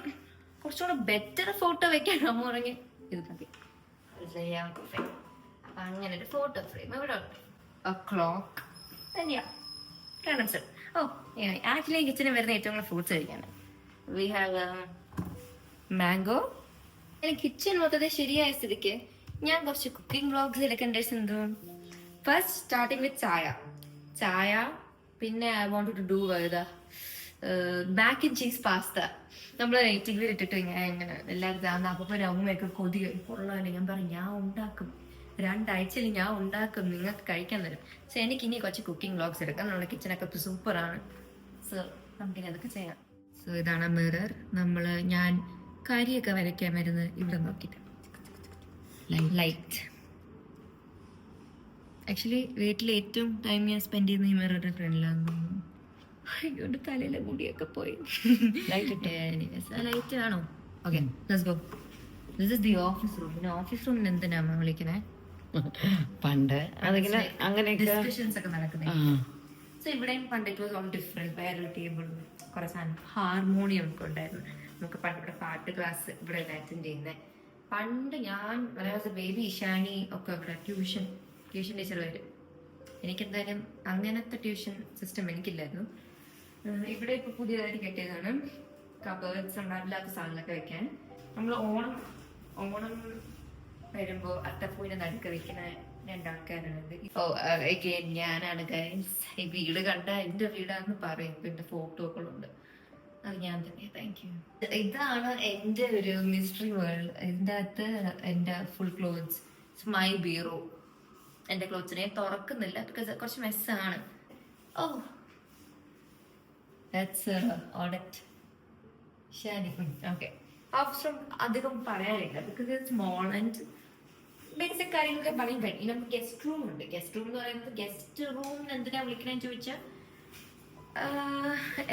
കുറച്ചുകൂടെ ബെറ്റർ ഫോട്ടോ വെക്കാൻ അമ്മ പറഞ്ഞ് ഇത് മതി. അപ്പം അങ്ങനെ ഒരു ഫോട്ടോ ഫ്രെയിം ഇവിടെ ഉണ്ട്. ക്ലോക്ക് ആക്ച്വലി കിച്ചണിൽ വരുന്ന ഏറ്റവും കൂടുതൽ ഫ്രൂട്ട്സ് കഴിക്കാണ്. We have mango. കിച്ചൺ മൊത്തത്തിൽ ശരിയായ സ്ഥിതിക്ക് ഞാൻ കുറച്ച് കുക്കിംഗ് വ്ളോഗ്സ് എടുക്കേണ്ട Sindhu. First starting with chai. പിന്നെ I want to do mac and cheese pasta. നമ്മൾ ടിവിയിൽ ഇട്ടിട്ട് ഇങ്ങനെ എല്ലാവരും അപ്പോൾ അമ്മയൊക്കെ കൊതി കൊള്ളാല്ലേ. ഞാൻ പറയും ഞാൻ ഉണ്ടാക്കും, 2 ആഴ്ചയിൽ ഞാൻ ഉണ്ടാക്കും, നിങ്ങൾക്ക് കഴിക്കാൻ തരും. സോ എനിക്ക് ഇനി കുറച്ച് കുക്കിംഗ് വ്ളോഗ്സ് എടുക്കാം. നമ്മുടെ കിച്ചണൊക്കെ സൂപ്പറാണ്. സോ നമുക്കിനി അതൊക്കെ ചെയ്യാം. സോ ഇതാണ് മിറർ. ഞാൻ കാര്യമൊക്കെ വരയ്ക്കാൻ വരുന്നത് ഇവിടെ നോക്കിയിട്ട്. ലൈറ്റ് ആക്ച്വലി വീട്ടിൽ ഏറ്റവും ടൈം ഞാൻ സ്പെൻഡ് ചെയ്യുന്ന ഈ മിററുടെ ഫ്രണ്ടിലാന്ന് തോന്നുന്നു. അയ്യോണ്ട് തലയിലെ മുടിയൊക്കെ പോയി. ലൈറ്റ് ആണോ? Okay let's go. This is the office room. പിന്നെ ഓഫീസ് റൂമിന് എന്തിനാ വിളിക്കണേ? പണ്ട് അതിങ്ങനെ അങ്ങനെ ഡിസ്കഷൻസ് ഒക്കെ നടക്കുന്നത്. സോ ഇവിടെയും പണ്ട് ഇറ്റ് വാസ് ഓൾ ഡിഫറെന്റ്. വേറൊരു ടേബിൾ, കുറെ സാധനം, ഹാർമോണിയം ഒക്കെ ഉണ്ടായിരുന്നു. നമുക്ക് പണ്ട് ഇവിടെ പാട്ട് ക്ലാസ് ഇവിടെ അറ്റൻഡ് ചെയ്യുന്നത്. പണ്ട് ഞാൻ ബേബി ഇഷാനി ഒക്കെ ഇവിടെ ട്യൂഷൻ ടീച്ചർ വരും. എനിക്കെന്തായാലും അങ്ങനത്തെ ട്യൂഷൻ സിസ്റ്റം എനിക്കില്ലായിരുന്നു. ഇവിടെ ഇപ്പൊ പുതിയതായിട്ട് കെട്ടിയതാണ്. കബേർഡ്സ് ഉണ്ടാവില്ലാത്ത സാധനങ്ങളൊക്കെ വെക്കാൻ. നമ്മൾ ഓണം വരുമ്പോ അത്തപ്പൂവിന്റെ നടുക്ക് വെക്കുന്ന 2 ആൾക്കാരാണ്. ഞാനാണ് ഗൈസ്. ഈ വീട് കണ്ട എന്റെ വീടാന്ന് പറയും. പിന്നെ ഫോട്ടോകളുണ്ട്. അത് ഞാൻ തന്നെ. Thank you. ഇതാണ് എൻ്റെ ഒരു മിസ്റ്ററി വേൾഡ്. ഇതിൻ്റെ അകത്ത് എൻ്റെ ഫുൾ ക്ലോത്ത്സ്, മൈ ബീറോ. എൻ്റെ ക്ലോത്ത്സിനെ തുറക്കുന്നില്ല ബിക്കോസ് കുറച്ച് മെസ്സാണ്. ഓ ദാറ്റ്സ് ഓഡറ്റ്. ശരി, ഓക്കെ. ഓപ്ഷൻ അധികം പറയാനില്ല because it small and basic കാര്യങ്ങളൊക്കെ പറയാൻ കഴിയും. നമുക്ക് ഗസ്റ്റ് റൂം ഉണ്ട്. ഗസ്റ്റ് റൂം എന്ന് പറയുന്നത് ഗസ്റ്റ് റൂം എന്തിനാ വിളിക്കണമെന്ന് ചോദിച്ചാൽ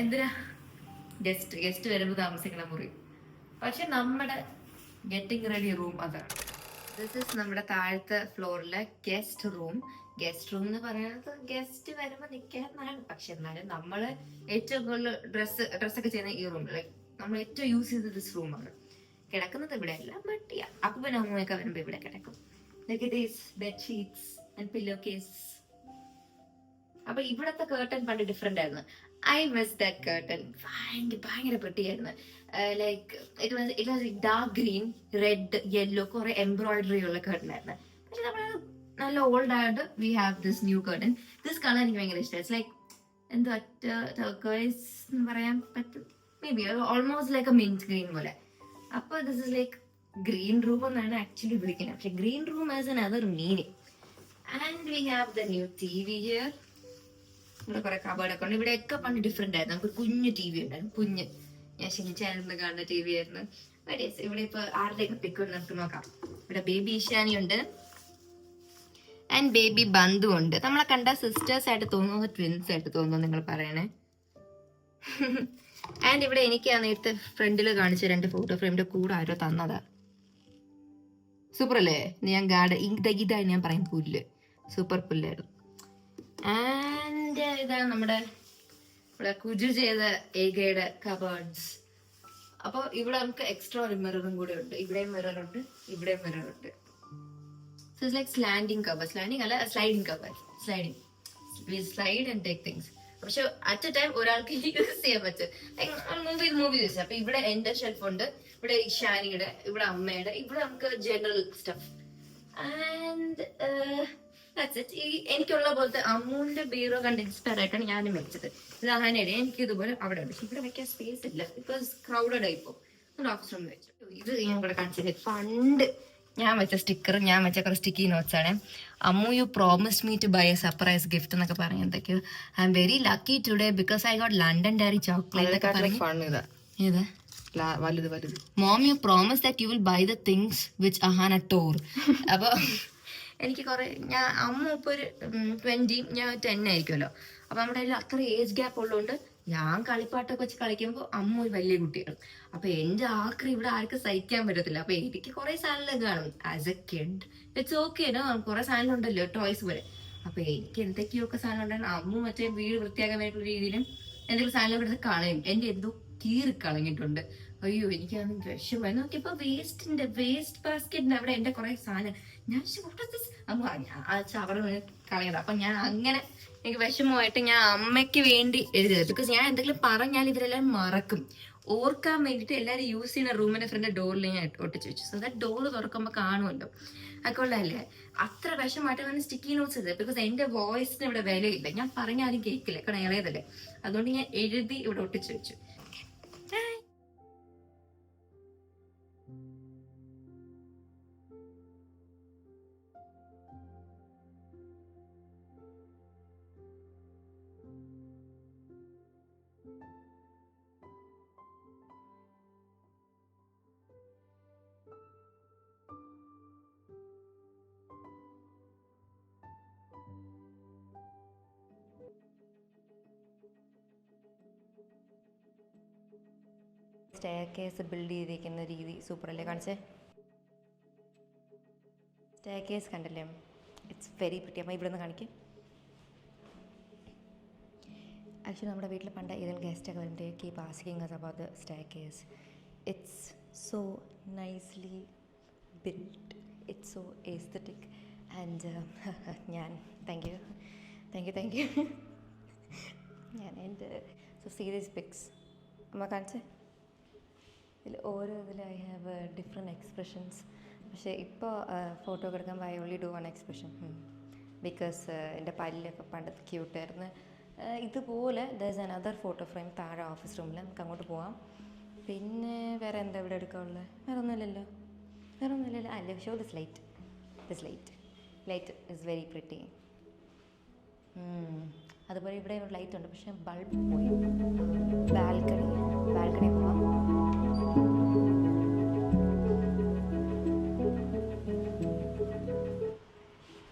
എന്തിനാ ഗസ്റ്റ് വരുമ്പോൾ താമസിക്കണ മുറി. പക്ഷെ നമ്മുടെ ഗെറ്റിംഗ് റെഡി റൂം അതാണ്. ദിസ് ഇസ് നമ്മുടെ താഴത്തെ ഫ്ലോറിലെ ഗസ്റ്റ് റൂം. ഗസ്റ്റ് റൂം എന്ന് പറയുന്നത് ഗസ്റ്റ് വരുമ്പോൾ നിൽക്കാന്നാണ്. പക്ഷെ എന്നാലും നമ്മൾ ഏറ്റവും കൂടുതൽ ഡ്രസ്സൊക്കെ ചെയ്യുന്ന ഈ റൂം, ലൈക്ക് നമ്മൾ ഏറ്റവും യൂസ് ചെയ്ത ദിസ് റൂമാണ്. കിടക്കുന്നത് ഇവിടെ അല്ല, ബട്ട് അപ്പൂപ്പനും അമ്മയൊക്കെ വരുമ്പോൾ ഇവിടെ കിടക്കും. Bedsheets and pillow case. അപ്പൊ ഇവിടത്തെ കേർട്ടൻ പണ്ട് ഡിഫറെന്റ് ആയിരുന്നു. I miss that curtain. ഭയങ്കര പെട്ടിയായിരുന്നു. Like it was dark green, red, yellow, കുറെ എംബ്രോയിഡറി ഉള്ള കേർട്ടൻ ആയിരുന്നു. പക്ഷെ നമ്മൾ നല്ല ഓൾഡ് ആയിട്ട് we have this new curtain. This colour എനിക്ക് ഭയങ്കര ഇഷ്ടമായി. ഇറ്റ്സ് ലൈക്ക് എന്തോ ടർക്കോയ്സ് എന്ന് പറയാൻ പറ്റും, maybe almost like a mint green പോലെ. അപ്പൊ this is like green room എന്നാണ് ആക്ച്വലി വിളിക്കുന്നത്. പക്ഷെ green room as another meaning. And we have the new T V here. ഇവിടെ കുറെ കബേർഡൊക്കെ ഉണ്ട്. ഇവിടെയൊക്കെ പണ്ട് ഡിഫറെന്റ് ആയിരുന്നു. നമുക്ക് കുഞ്ഞു ടി വി ഉണ്ടായിരുന്നു, കുഞ്ഞ്. ഞാൻ ഷിൻചാനിരുന്ന് കാണുന്ന ടി വി ആയിരുന്നു. ഇവിടെ ഇപ്പൊ ആരുടെയൊക്കെ പിക്ക് നമുക്ക് നോക്കാം. ഇവിടെ ബേബി ഇഷാനി ഉണ്ട് ആൻഡ് ബേബി ബന്ധു ഉണ്ട്. നമ്മളെ കണ്ട സിസ്റ്റേഴ്സ് ആയിട്ട് തോന്നുന്നു, ട്വിൻസ് ആയിട്ട് തോന്നുന്നു, നിങ്ങൾ പറയണേ. ആൻഡ് ഇവിടെ എനിക്ക് ആ നേരത്തെ ഫ്രണ്ടിൽ കാണിച്ച 2 ഫോട്ടോ ഫ്രെയിമിന്റെ കൂടെ ആരോ തന്നതാ. സൂപ്പർ അല്ലേ? ഞാൻ ഇതാണ് ഞാൻ പറയും, പുല്ല്. സൂപ്പർ പുല്ലായിരുന്നു. ആൻഡ് ഇതാണ് നമ്മുടെ ഇവിടെ കുജു ചെയ്ത ഏകയുടെ കബേർഡ്സ്. അപ്പൊ ഇവിടെ നമുക്ക് എക്സ്ട്രാ ഒരു മിററും കൂടെ ഉണ്ട്. ഇവിടെയും മിറർ ഉണ്ട്, ഇവിടെയും മിറർ ഉണ്ട്. സോ ഇറ്റ്സ് ലൈക്ക് സ്ലാൻഡിങ് കബർ. സ്ലാൻഡിങ് അല്ല, സ്ലൈഡിങ് കബർ. Slide and take things. പക്ഷെ അറ്റ് എ ടൈം ഒരാൾക്ക് യൂസ് ചെയ്യാൻ പറ്റും. Movie use. അപ്പൊ ഇവിടെ എന്റെ ഷെൽഫ് ഉണ്ട്, ഇവിടെ ഇഷാനിയുടെ, ഇവിടെ അമ്മയുടെ, ഇവിടെ നമുക്ക് ജനറൽ സ്റ്റഫ്. ആൻഡ് എനിക്കുള്ള പോലത്തെ അമ്മൂന്റെ ബീറോ കണ്ട് ഇൻസ്പയർ ആയിട്ടാണ് ഞാനും വെച്ചത്. ഇത് അഹാനയുടെ. എനിക്ക് ഇതുപോലെ അവിടെ ഉണ്ട്. പക്ഷെ ഇവിടെ വെക്കാൻ സ്പേസ് ഇല്ല ബിക്കോസ് ക്രൗഡഡ് ആയിപ്പോ. ഓഫീസ് റൂം വെച്ചു. ഇത് ഞാൻ ഇവിടെ കാണിച്ചത് പണ്ട് ഞാൻ വെച്ച സ്റ്റിക്കർ, ഞാൻ വെച്ച കുറെ സ്റ്റിക്കി നോട്ട്സ് ആണ്. Ammu you promise me to buy a surprise gift എന്നൊക്കെ പറഞ്ഞു. എന്തൊക്കെയോ I'm very lucky today because I got London Dairy chocolate. ഏതാ വലുത്? Mom you promise that you will buy the things which Ahaana tore. അപ്പൊ എനിക്ക് കുറെ, ഞാൻ അമ്മ ഇപ്പൊ ഒരു 20, ഞാൻ 10 ആയിരിക്കുമല്ലോ. അപ്പൊ നമ്മുടെ കയ്യിൽ അത്ര ഏജ് ഗ്യാപ്പ് ഉള്ളതുകൊണ്ട് ഞാൻ കളിപ്പാട്ടൊക്കെ വെച്ച് കളിക്കുമ്പോൾ അമ്മ ഒരു വലിയ കുട്ടിയാണ്. അപ്പൊ എന്റെ ആക്രി ഇവിടെ ആർക്കും സഹിക്കാൻ പറ്റത്തില്ല. അപ്പൊ എനിക്ക് കുറെ സാധനങ്ങൾ കാണും. As A kid it's okay, കുറെ സാധനം ഉണ്ടല്ലോ ടോയ്സ് പോലെ. അപ്പൊ എനിക്ക് എന്തൊക്കെയൊക്കെ സാധനം ഉണ്ടായിരുന്നു. അമ്മ മറ്റേ വീട് വൃത്തിയാക്കാൻ വേണ്ടിയുള്ള രീതിയിലും എന്തെങ്കിലും സാധനങ്ങൾ എടുത്ത് കളയും. എന്റെ എന്തോ കീറി കളഞ്ഞിട്ടുണ്ട്. അയ്യോ, എനിക്കത് വിഷമായി. നോക്കിയപ്പോ വേസ്റ്റ് ബാസ്കറ്റിന്റെ അവിടെ എന്റെ കുറെ സാധനം. ഞാൻ ചവറ് കളയണം. അപ്പൊ ഞാൻ അങ്ങനെ എനിക്ക് വിഷമമായിട്ട് ഞാൻ അമ്മയ്ക്ക് വേണ്ടി എഴുതിയത്. ബിക്കോസ് ഞാൻ എന്തെങ്കിലും പറഞ്ഞാൽ ഇവരെല്ലാം മറക്കും. ഓർക്കാൻ വേണ്ടിയിട്ട് എല്ലാവരും യൂസ് ചെയ്യുന്ന റൂമിന്റെ ഫ്രണ്ട് ഡോറിൽ ഞാൻ ഒട്ടിച്ച് വെച്ചു. സോ ദാറ്റ് ഡോറ് തുറക്കുമ്പോൾ കാണുമല്ലോ. അക്കൊള്ളല്ലേ അത്ര വിഷമായിട്ട് ഞാൻ സ്റ്റിക്കി നോട്ട്സ് ചെയ്തത്. ബിക്കോസ് എന്റെ വോയിസിന് ഇവിടെ വിലയില്ല. ഞാൻ പറഞ്ഞാലും കേൾക്കില്ല, കാരണം ഇളയതല്ലേ. അതുകൊണ്ട് ഞാൻ എഴുതി ഇവിടെ ഒട്ടിച്ച് വെച്ചു. സ്റ്റെയർ കേസ് ബിൽഡ് ചെയ്തിരിക്കുന്ന രീതി സൂപ്പറല്ലേ? കാണിച്ചേ. സ്റ്റെയർ കേസ് കണ്ടല്ലേ? It's very pretty. അപ്പോൾ ഇവിടെ നിന്ന് കാണിക്കും. ആക്ച്വലി നമ്മുടെ വീട്ടിൽ പണ്ട് ഏതെങ്കിലും ഗസ്റ്റൊക്കെ വരുമ്പോൾ keep asking us about the staircase. It's so nicely built. It's so aesthetic. And ഞാൻ താങ്ക് യു ഞാൻ എൻ്റെ സോ സീ ദീസ് പിക്സ്. അമ്മ കാണിച്ചേ. ഇതിൽ ഓരോ ഇതിൽ ഐ ഹാവ് ഡിഫറെൻറ്റ് എക്സ്പ്രഷൻസ്. പക്ഷേ ഇപ്പോൾ ഫോട്ടോ ഒക്കെ എടുക്കുമ്പോൾ I only do one expression because എൻ്റെ പല്ലൊക്കെ പണ്ടത്തെ ക്യൂട്ടായിരുന്നു. ഇതുപോലെ there is another photo frame താഴെ ഓഫീസ് റൂമിൽ. നമുക്ക് അങ്ങോട്ട് പോവാം. പിന്നെ വേറെ എന്താ ഇവിടെ എടുക്കാനുള്ളത്? വേറെ ഒന്നുമില്ലല്ലോ. അല്ല, show this light is very pretty. അതുപോലെ ഇവിടെ ഒരു ലൈറ്റ് ഉണ്ട്, പക്ഷേ ബൾബ് പോയി. ബാൽക്കണി പോവാം.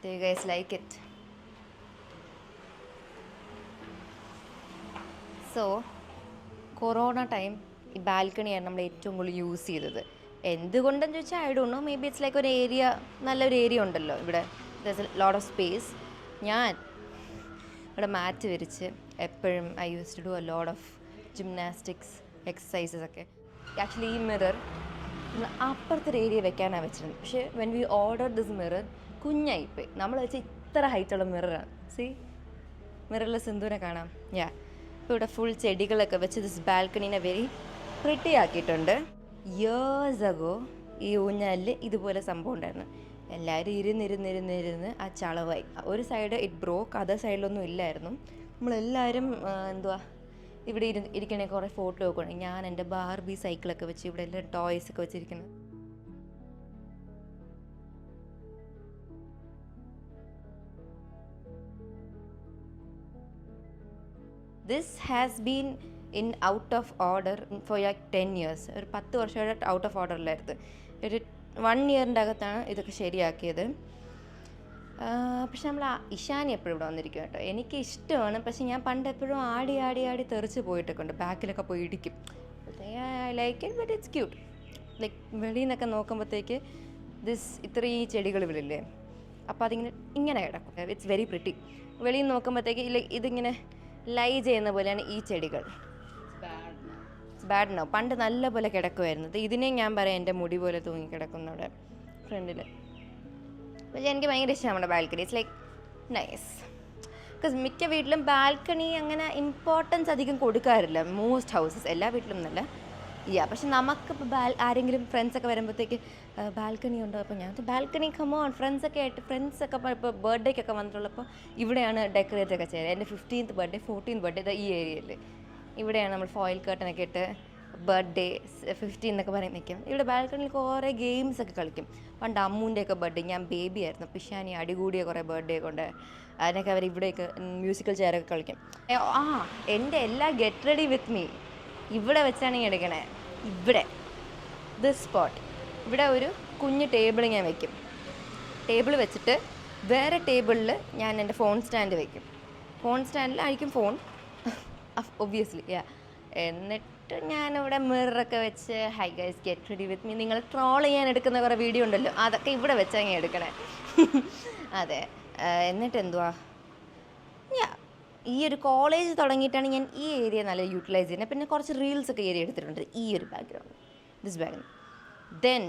Do you guys like it? So corona time ഈ ബാൽക്കണിയാണ് നമ്മൾ ഏറ്റവും കൂടുതൽ യൂസ് ചെയ്തത്. എന്തുകൊണ്ടെന്ന് ചോദിച്ചാൽ I don't know, maybe it's like ഒരു ഏരിയ, നല്ലൊരു ഏരിയ ഉണ്ടല്ലോ ഇവിടെ, there's a lot of space. ഞാൻ ഇവിടെ മാറ്റ് വിരിച്ച് എപ്പോഴും I use to do a lot of gymnastics exercises ഒക്കെ. ആക്ച്വലി ഈ മിറർ നമ്മൾ അപ്പുറത്തൊരു ഏരിയ വെക്കാനാണ് വെച്ചിരുന്നത്. പക്ഷേ when we order this mirror കുഞ്ഞായിപ്പോയി. നമ്മൾ വെച്ച ഇത്ര ഹൈറ്റുള്ള മിററാണ്. സി മിററിൽ സിന്ധുവിനെ കാണാം. ഇപ്പോൾ ഇവിടെ ഫുൾ ചെടികളൊക്കെ വെച്ച് ദിസ് ബാൽക്കണീനെ വെരി പ്രിട്ടി ആക്കിയിട്ടുണ്ട്. ഇയേഴ്സ് അഗോ ഈ ഊഞ്ഞാലിൽ ഇതുപോലെ സംഭവം ഉണ്ടായിരുന്നു. എല്ലാവരും ഇരുന്നിരുന്ന് ആ ചളവായി. ഒരു സൈഡ് ഇറ്റ് ബ്രോക്ക്, അതർ സൈഡിലൊന്നും ഇല്ലായിരുന്നു. നമ്മളെല്ലാവരും ഇവിടെ ഇരിക്കണേ കുറേ ഫോട്ടോ വെക്കണം. ഞാൻ എൻ്റെ ബാർബി സൈക്കിളൊക്കെ വെച്ച് ഇവിടെ എല്ലാം ടോയ്സൊക്കെ വെച്ചിരിക്കുന്നത്. This has been in out of order for like 10 years. ഒരു 10 വർഷമായിട്ട് ഔട്ട് ഓഫ് ഓർഡറിലായിരുന്നു. ഒരു 1 yearൻ്റെ അകത്താണ് ഇതൊക്കെ ശരിയാക്കിയത്. പക്ഷെ നമ്മൾ ഇഷാനി എപ്പോഴും ഇവിടെ വന്നിരിക്കും കേട്ടോ. എനിക്ക് ഇഷ്ടമാണ്, പക്ഷെ ഞാൻ പണ്ട് എപ്പോഴും ആടി തെറിച്ച് പോയിട്ടൊക്കെ ഉണ്ട്. ബാക്കിലൊക്കെ പോയി ഇടിക്കും. I like it, but it's cute. Like വെളിയിൽ നിന്നൊക്കെ നോക്കുമ്പോഴത്തേക്ക് ഇത്രയും ചെടികൾ ഇവിടില്ലേ, അപ്പോൾ ഇങ്ങനെ കിടക്കും. It's very pretty. വെളിയിൽ നോക്കുമ്പോഴത്തേക്ക് ഇതിങ്ങനെ ലൈ ചെയ്യുന്ന പോലെയാണ് ഈ ചെടികൾ. Bad no. പണ്ട് നല്ല പോലെ കിടക്കുമായിരുന്നത്. ഇതിനെ ഞാൻ പറയാം എൻ്റെ മുടി പോലെ തൂങ്ങി കിടക്കുന്നവിടെ ഫ്രണ്ടിൽ. പക്ഷേ എനിക്ക് ഭയങ്കര ഇഷ്ടമാണ് നമ്മുടെ balcony. It's like nice. Because മിക്ക വീട്ടിലും ബാൽക്കണി അങ്ങനെ ഇമ്പോർട്ടൻസ് അധികം കൊടുക്കാറില്ല. മോസ്റ്റ് ഹൗസസ്, എല്ലാ വീട്ടിലും എന്നല്ല. പക്ഷെ നമുക്കിപ്പോൾ ആരെങ്കിലും ഫ്രണ്ട്സൊക്കെ വരുമ്പോഴത്തേക്ക് ബാൽക്കണി ഉണ്ടോ, അപ്പോൾ ഞാൻ ബാൽക്കണി കമോൺ ഫ്രണ്ട്സൊക്കെ ആയിട്ട് ഫ്രണ്ട്സൊക്കെ ഇപ്പോൾ ബർത്ത്ഡേക്കൊക്കെ വന്നിട്ടുള്ളപ്പോൾ ഇവിടെയാണ് ഡെക്കറേറ്റ് ഒക്കെ ചെയ്യുന്നത്. എൻ്റെ 15th ബർത്ത്ഡേ 14th ബർത്ത്ഡേ ഈ ഏരിയയിൽ ഇവിടെയാണ് നമ്മൾ ഫോയിൽ കർട്ടനൊക്കെ ഇട്ട് ബർത്ത്ഡേ 15 എന്നൊക്കെ പറഞ്ഞ് നിൽക്കും. ഇവിടെ ബാൽക്കണിയിൽ കുറേ ഗെയിംസൊക്കെ കളിക്കും. പണ്ട് അമ്മൂൻ്റെയൊക്കെ ബർത്ത്ഡേ, ഞാൻ ബേബി ആയിരുന്നു, പിഷാനി അടികൂടിയ കുറേ ബർത്ത്ഡേ കൊണ്ട് അതിനൊക്കെ അവർ ഇവിടെയൊക്കെ മ്യൂസിക്കൽ ചെയറൊക്കെ കളിക്കും. എൻ്റെ എല്ലാ ഗെറ്റ് റെഡി വിത്ത് മീ ഇവിടെ വെച്ചാണ് ഈ എടുക്കണേ. ഇവിടെ ദിസ് സ്പോട്ട്, ഇവിടെ ഒരു കുഞ്ഞ് ടേബിൾ ഞാൻ വെക്കും. ടേബിൾ വെച്ചിട്ട് വേറെ ടേബിളിൽ ഞാൻ എൻ്റെ ഫോൺ സ്റ്റാൻഡ് വെക്കും. ഫോൺ സ്റ്റാൻഡിലായിരിക്കും ഫോൺ ഒബ്വിയസ്ലി. എന്നിട്ട് ഞാനിവിടെ മിററൊക്കെ വെച്ച് hi guys get ready with me, നിങ്ങൾ ട്രോൾ ചെയ്യാൻ എടുക്കുന്ന കുറേ വീഡിയോ ഉണ്ടല്ലോ, അതൊക്കെ ഇവിടെ വെച്ചാൽ ഞാൻ എടുക്കണേ. അതെ. എന്നിട്ട് എന്തുവാ, ഈ ഒരു കോളേജ് തുടങ്ങിയിട്ടാണ് ഞാൻ ഈ ഏരിയ നല്ല യൂട്ടിലൈസ് ചെയ്യുന്നത്. പിന്നെ കുറച്ച് റീൽസൊക്കെ ഏരിയ എടുത്തിട്ടുണ്ട്. ഈ ഒരു ബാക്ക്ഗ്രൗണ്ട്, ദിസ് ബാക്ക്ഗ്രൗണ്ട്. ദെൻ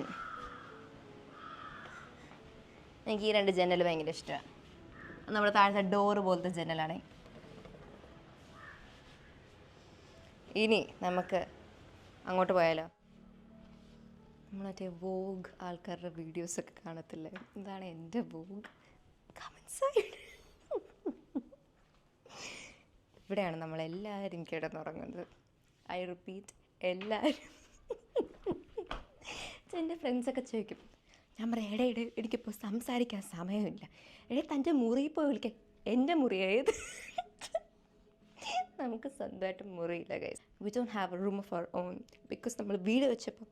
എനിക്ക് ഈ 2 ജനൽ ഭയങ്കര ഇഷ്ടമാണ്. നമ്മുടെ താഴത്തെ ഡോറ് പോലത്തെ ജനലാണ്. ഇനി നമുക്ക് അങ്ങോട്ട് പോയാലോ. നമ്മൾ മറ്റേ വോഗ് ആൾക്കാരുടെ വീഡിയോസൊക്കെ കാണത്തില്ലേ, ഇതാണ് എൻ്റെ വോഗ്. Comment side. ഇവിടെയാണ് നമ്മളെല്ലാവരും കിടന്നുറങ്ങുന്നത്. ഐ റിപ്പീറ്റ്, എല്ലാവരും. എൻ്റെ ഫ്രണ്ട്സൊക്കെ ചോദിക്കും, ഞാൻ പറയാം എടേ എനിക്കിപ്പോൾ സംസാരിക്കാൻ സമയമില്ല. തൻ്റെ മുറിയിൽ പോയി വിളിക്കാൻ. എൻ്റെ മുറി ഏത്? നമുക്ക് സ്വന്തമായിട്ട് മുറിയില്ല guys. We don't have a room of our own. Because നമ്മൾ വീട് വെച്ചപ്പോൾ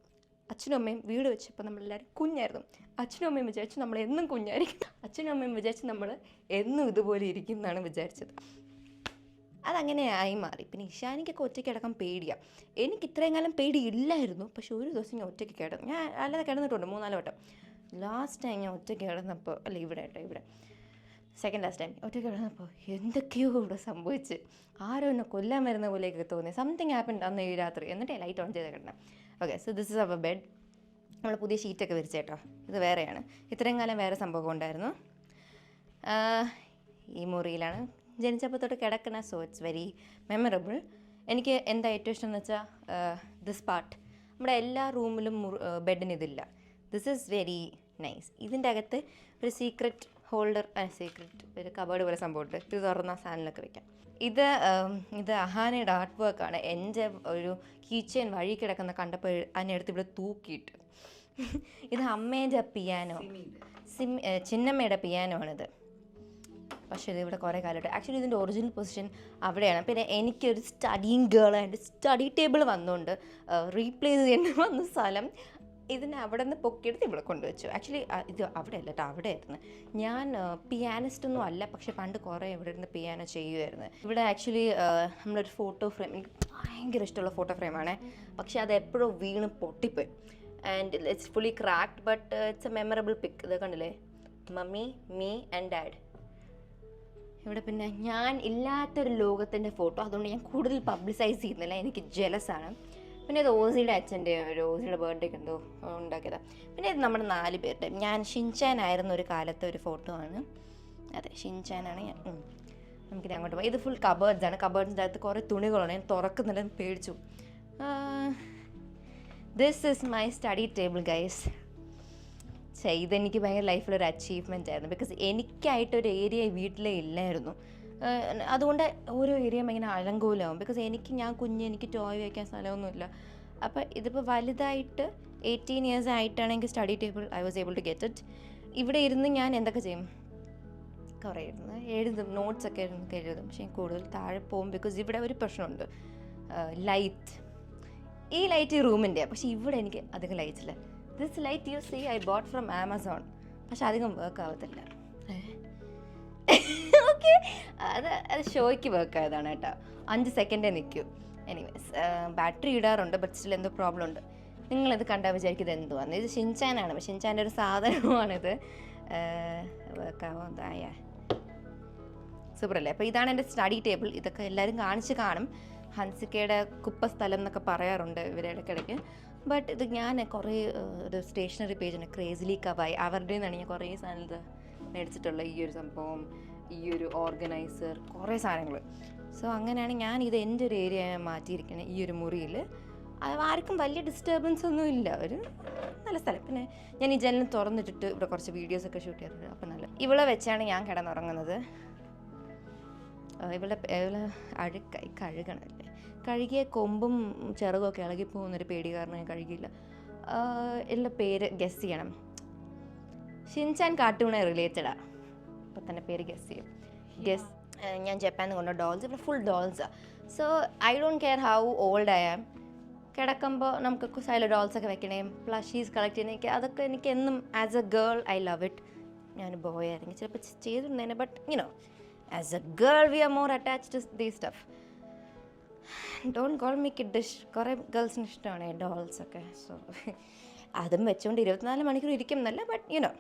അച്ഛനും അമ്മയും വീട് വെച്ചപ്പോൾ നമ്മളെല്ലാവരും കുഞ്ഞായിരുന്നു. അച്ഛനും അമ്മയും വിചാരിച്ചു നമ്മൾ എന്നും കുഞ്ഞായിരിക്കും. അച്ഛനും അമ്മയും വിചാരിച്ച് നമ്മൾ എന്നും ഇതുപോലെ ഇരിക്കും എന്നാണ് വിചാരിച്ചത്. അതങ്ങനെ ആയി മാറി. പിന്നെ ഇഷാനിക്കൊക്കെ ഒറ്റയ്ക്ക് കിടക്കാൻ പേടിയാണ്. എനിക്ക് ഇത്രയും കാലം പേടിയില്ലായിരുന്നു. പക്ഷെ ഒരു ദിവസം ഞാൻ ഒറ്റയ്ക്ക് കിടന്നു. ഞാൻ അല്ലാതെ കിടന്നിട്ടുണ്ട് 3-4 വട്ടം. ലാസ്റ്റ് ടൈം ഞാൻ ഒറ്റയ്ക്ക് കിടന്നപ്പോൾ, അല്ല ഇവിടെ സെക്കൻഡ് ലാസ്റ്റ് ടൈം ഒറ്റയ്ക്ക് കിടന്നപ്പോൾ എന്തൊക്കെയോ ഇവിടെ സംഭവിച്ച് ആരോ എന്നെ കൊല്ലാൻ വരുന്ന പോലെയൊക്കെ തോന്നി. സംതിങ് ഹാപ്പൻഡ് അന്ന് ഈ രാത്രി. എന്നിട്ട് ലൈറ്റ് ഓൺ ചെയ്ത് കിടണം. Okay, so this is our bed. നമ്മൾ പുതിയ ഷീറ്റൊക്കെ വിരിച്ചേട്ടോ. ഇത് വേറെയാണ്. ഇത്രയും കാലം വേറെ സംഭവം ഉണ്ടായിരുന്നു. ഈ മുറിയിലാണ് ജനിച്ചപ്പോൾ തൊട്ട് കിടക്കണ. So it's very memorable. എനിക്ക് എന്താ ഏറ്റവും ഇഷ്ടം എന്ന് വെച്ചാൽ ദിസ് പാർട്ട്. നമ്മുടെ എല്ലാ റൂമിലും ബെഡിന് ഇതില്ല. This is very nice. ഇതിൻ്റെ അകത്ത് ഒരു സീക്രട്ട് ഹോൾഡർ സീക്രട്ട് ഒരു കബേർഡ് പോലെ സംഭവമുണ്ട്. ഇത് തുറന്ന സാധനങ്ങളൊക്കെ വെക്കാം. ഇത് അഹാനയുടെ ആർട്ട് വർക്കാണ്. എൻ്റെ ഒരു കീച്ചെയിൻ വഴി കിടക്കുന്ന കണ്ടപ്പോൾ അതിനെടുത്ത് ഇവിടെ തൂക്കിയിട്ട്. ഇത് അമ്മേൻ്റെ പിയാനോ, ചിന്നമ്മയുടെ പിയാനോ ആണിത്. പക്ഷേ ഇത് ഇവിടെ കുറേ കാലമായിട്ട് ആക്ച്വലി ഇതിൻ്റെ ഒറിജിനൽ പൊസിഷൻ അവിടെയാണ്. പിന്നെ എനിക്കൊരു studying girl and study table വന്നുകൊണ്ട് റീപ്ലേസ് ചെയ്യേണ്ടി വന്ന സ്ഥലം ഇതിനെ അവിടെ നിന്ന് പൊക്കിയെടുത്ത് ഇവിടെ കൊണ്ടുവച്ചു. ആക്ച്വലി ഇത് അവിടെ അല്ല കേട്ടോ, അവിടെ ആയിരുന്നു. ഞാൻ പിയാനിസ്റ്റൊന്നും അല്ല, പക്ഷെ പണ്ട് കുറേ ഇവിടെ ഇരുന്ന് പിയാനോ ചെയ്യുമായിരുന്നു. ഇവിടെ ആക്ച്വലി നമ്മളൊരു ഫോട്ടോ ഫ്രെയിം, എനിക്ക് ഭയങ്കര ഇഷ്ടമുള്ള ഫോട്ടോ ഫ്രെയിമാണ്. പക്ഷെ അത് എപ്പോഴും വീണ് പൊട്ടിപ്പോയി. And it's fully cracked but it's a memorable pic. ഇത് കണ്ടില്ലേ, മമ്മി, മീ ആൻഡ് ഡാഡ്. ഇവിടെ പിന്നെ ഞാൻ ഇല്ലാത്തൊരു ലോകത്തിൻ്റെ ഫോട്ടോ, അതുകൊണ്ട് ഞാൻ കൂടുതൽ പബ്ലിസൈസ് ചെയ്യുന്നില്ല, എനിക്ക് ജെലസാണ്. പിന്നെ ഇത് ഓസിയുടെ അച്ഛൻ്റെ ഒരു ഓസിയുടെ ബർത്ത്ഡേക്ക് എന്തോ ഉണ്ടാക്കിയതാണ്. പിന്നെ ഇത് നമ്മുടെ 4 പേരുടെ, ഞാൻ ഷിൻചാനായിരുന്ന ഒരു കാലത്തെ ഒരു ഫോട്ടോ ആണ്. അതെ, ഷിൻചാനാണ് ഞാൻ. നമുക്കിത് അങ്ങോട്ട് പോകാം. ഇത് ഫുൾ കബേർഡ്സാണ്. കബേർഡ്സിൻ്റെ അകത്ത് കുറേ തുണികളാണ്. ഞാൻ തുറക്കുന്നില്ലെന്ന് പേടിച്ചു. This is my study table guys. ഇതെനിക്ക് ഭയങ്കര ലൈഫിലൊരു അച്ചീവ്മെൻ്റ് ആയിരുന്നു. ബിക്കോസ് എനിക്കായിട്ടൊരു ഏരിയ വീട്ടിലേ ഇല്ലായിരുന്നു. അതുകൊണ്ട് ഓരോ ഏരിയയും ഇങ്ങനെ അലങ്കോലമാവും. ബിക്കോസ് എനിക്ക് ടോയ് വയ്ക്കാൻ സ്ഥലമൊന്നുമില്ല. അപ്പോൾ ഇതിപ്പോൾ വലുതായിട്ട് 18 years ആയിട്ടാണെങ്കിൽ study table I was able to get it. ഇവിടെ ഇരുന്ന് ഞാൻ എന്തൊക്കെ ചെയ്യും, കുറേ ഇരുന്ന് എഴുതും, നോട്ട്സൊക്കെ എഴുതും. പക്ഷേ കൂടുതൽ താഴെ പോകും. ബിക്കോസ് ഇവിടെ ഒരു പ്രശ്നമുണ്ട്, ലൈറ്റ്. ഈ ലൈറ്റ് ഈ റൂമിൻ്റെയാണ്, പക്ഷേ ഇവിടെ എനിക്ക് അധികം ലൈറ്റ് ഇല്ല. This light you see I bought from Amazon. പക്ഷെ അധികം വർക്ക് ആവത്തില്ല. ഓക്കെ, അത് ഷോയ്ക്ക് വർക്ക് ആയതാണ് കേട്ടോ. 5 സെക്കൻഡേ നിൽക്കൂ. എനിവേസ് ബാറ്ററി ഇടാറുണ്ട്, ബട്ട് സ്റ്റിൽ എന്തോ പ്രോബ്ലം ഉണ്ട്. നിങ്ങളിത് കണ്ടാൽ വിചാരിക്കുന്നത് എന്തുവാന്ന്. ഇത് ഷിൻചാനാണ്, പക്ഷെ ഷിൻചാൻ്റെ ഒരു സാധനമാണിത്. വർക്കാവാതായ സൂപ്പറല്ലേ. അപ്പോൾ ഇതാണ് എൻ്റെ സ്റ്റഡി ടേബിൾ. ഇതൊക്കെ എല്ലാവരും കാണിച്ച് കാണും. ഹൻസിക്കയുടെ കുപ്പസ്ഥലം എന്നൊക്കെ പറയാറുണ്ട് ഇവർ ഇടയ്ക്കിടയ്ക്ക്. ബട്ട് ഇത് ഞാൻ കുറേ ഒരു സ്റ്റേഷനറി പേജാണ്, ക്രേസിലി കവായി, അവരുടെ നിന്നാണ് ഞാൻ കുറേ സാധനങ്ങൾ മേടിച്ചിട്ടുള്ള. ഈ ഒരു സംഭവം, ഈ ഒരു ഓർഗനൈസർ, കുറേ സാധനങ്ങൾ. സോ അങ്ങനെയാണ് ഞാൻ ഇത് എൻ്റെ ഒരു ഏരിയ മാറ്റിയിരിക്കുന്നത്. ഈ ഒരു മുറിയിൽ ആർക്കും വലിയ ഡിസ്റ്റർബൻസ് ഒന്നും ഇല്ല, ഒരു നല്ല സ്ഥലം. പിന്നെ ഞാൻ ഈ ജനൽ തുറന്നിട്ടിട്ട് ഇവിടെ കുറച്ച് വീഡിയോസൊക്കെ ഷൂട്ട് ചെയ്തിട്ടുണ്ട്. അപ്പം നല്ല ഇവളെ വെച്ചാണ് ഞാൻ കിടന്നുറങ്ങുന്നത്. ഇവളെ കഴുകണമല്ലേ, കഴുകിയ കൊമ്പും ചിറകൊക്കെ ഇളകിപ്പോകുന്നൊരു പേടി കാരണം ഞാൻ കഴുകിയില്ല. എല്ലാ പേര് ഗസ് ചെയ്യണം. ഷിൻചാൻ കാർട്ടൂണെ റിലേറ്റഡാണ്. അപ്പോൾ തന്നെ പേര് ഗസ് ചെയ്യും. ഞാൻ ജപ്പാനിൽ കൊണ്ട ഡോൾസ്, ഇവിടെ ഫുൾ ഡോൾസാണ്. So I don't care how old I am. കിടക്കുമ്പോൾ നമുക്ക് സൈല ഡോൾസൊക്കെ വെക്കണേ, പ്ലഷീസ് കളക്ട് ചെയ്യണേക്ക്, അതൊക്കെ എനിക്ക് എന്നും as a girl I love it. ഞാൻ ബോയ് ആയിരുന്നു ചിലപ്പോൾ ചെയ്തിരുന്നേനെ, but you know as a girl we are more attached to these stuff. Don't call me kiddish. കുറേ ഗേൾസിന് ഇഷ്ടമാണ് ഡോൾസൊക്കെ. സോ അതും വെച്ചുകൊണ്ട് 24 മണിക്കൂർ ഇരിക്കും എന്നല്ല, ബട്ട് യുനോ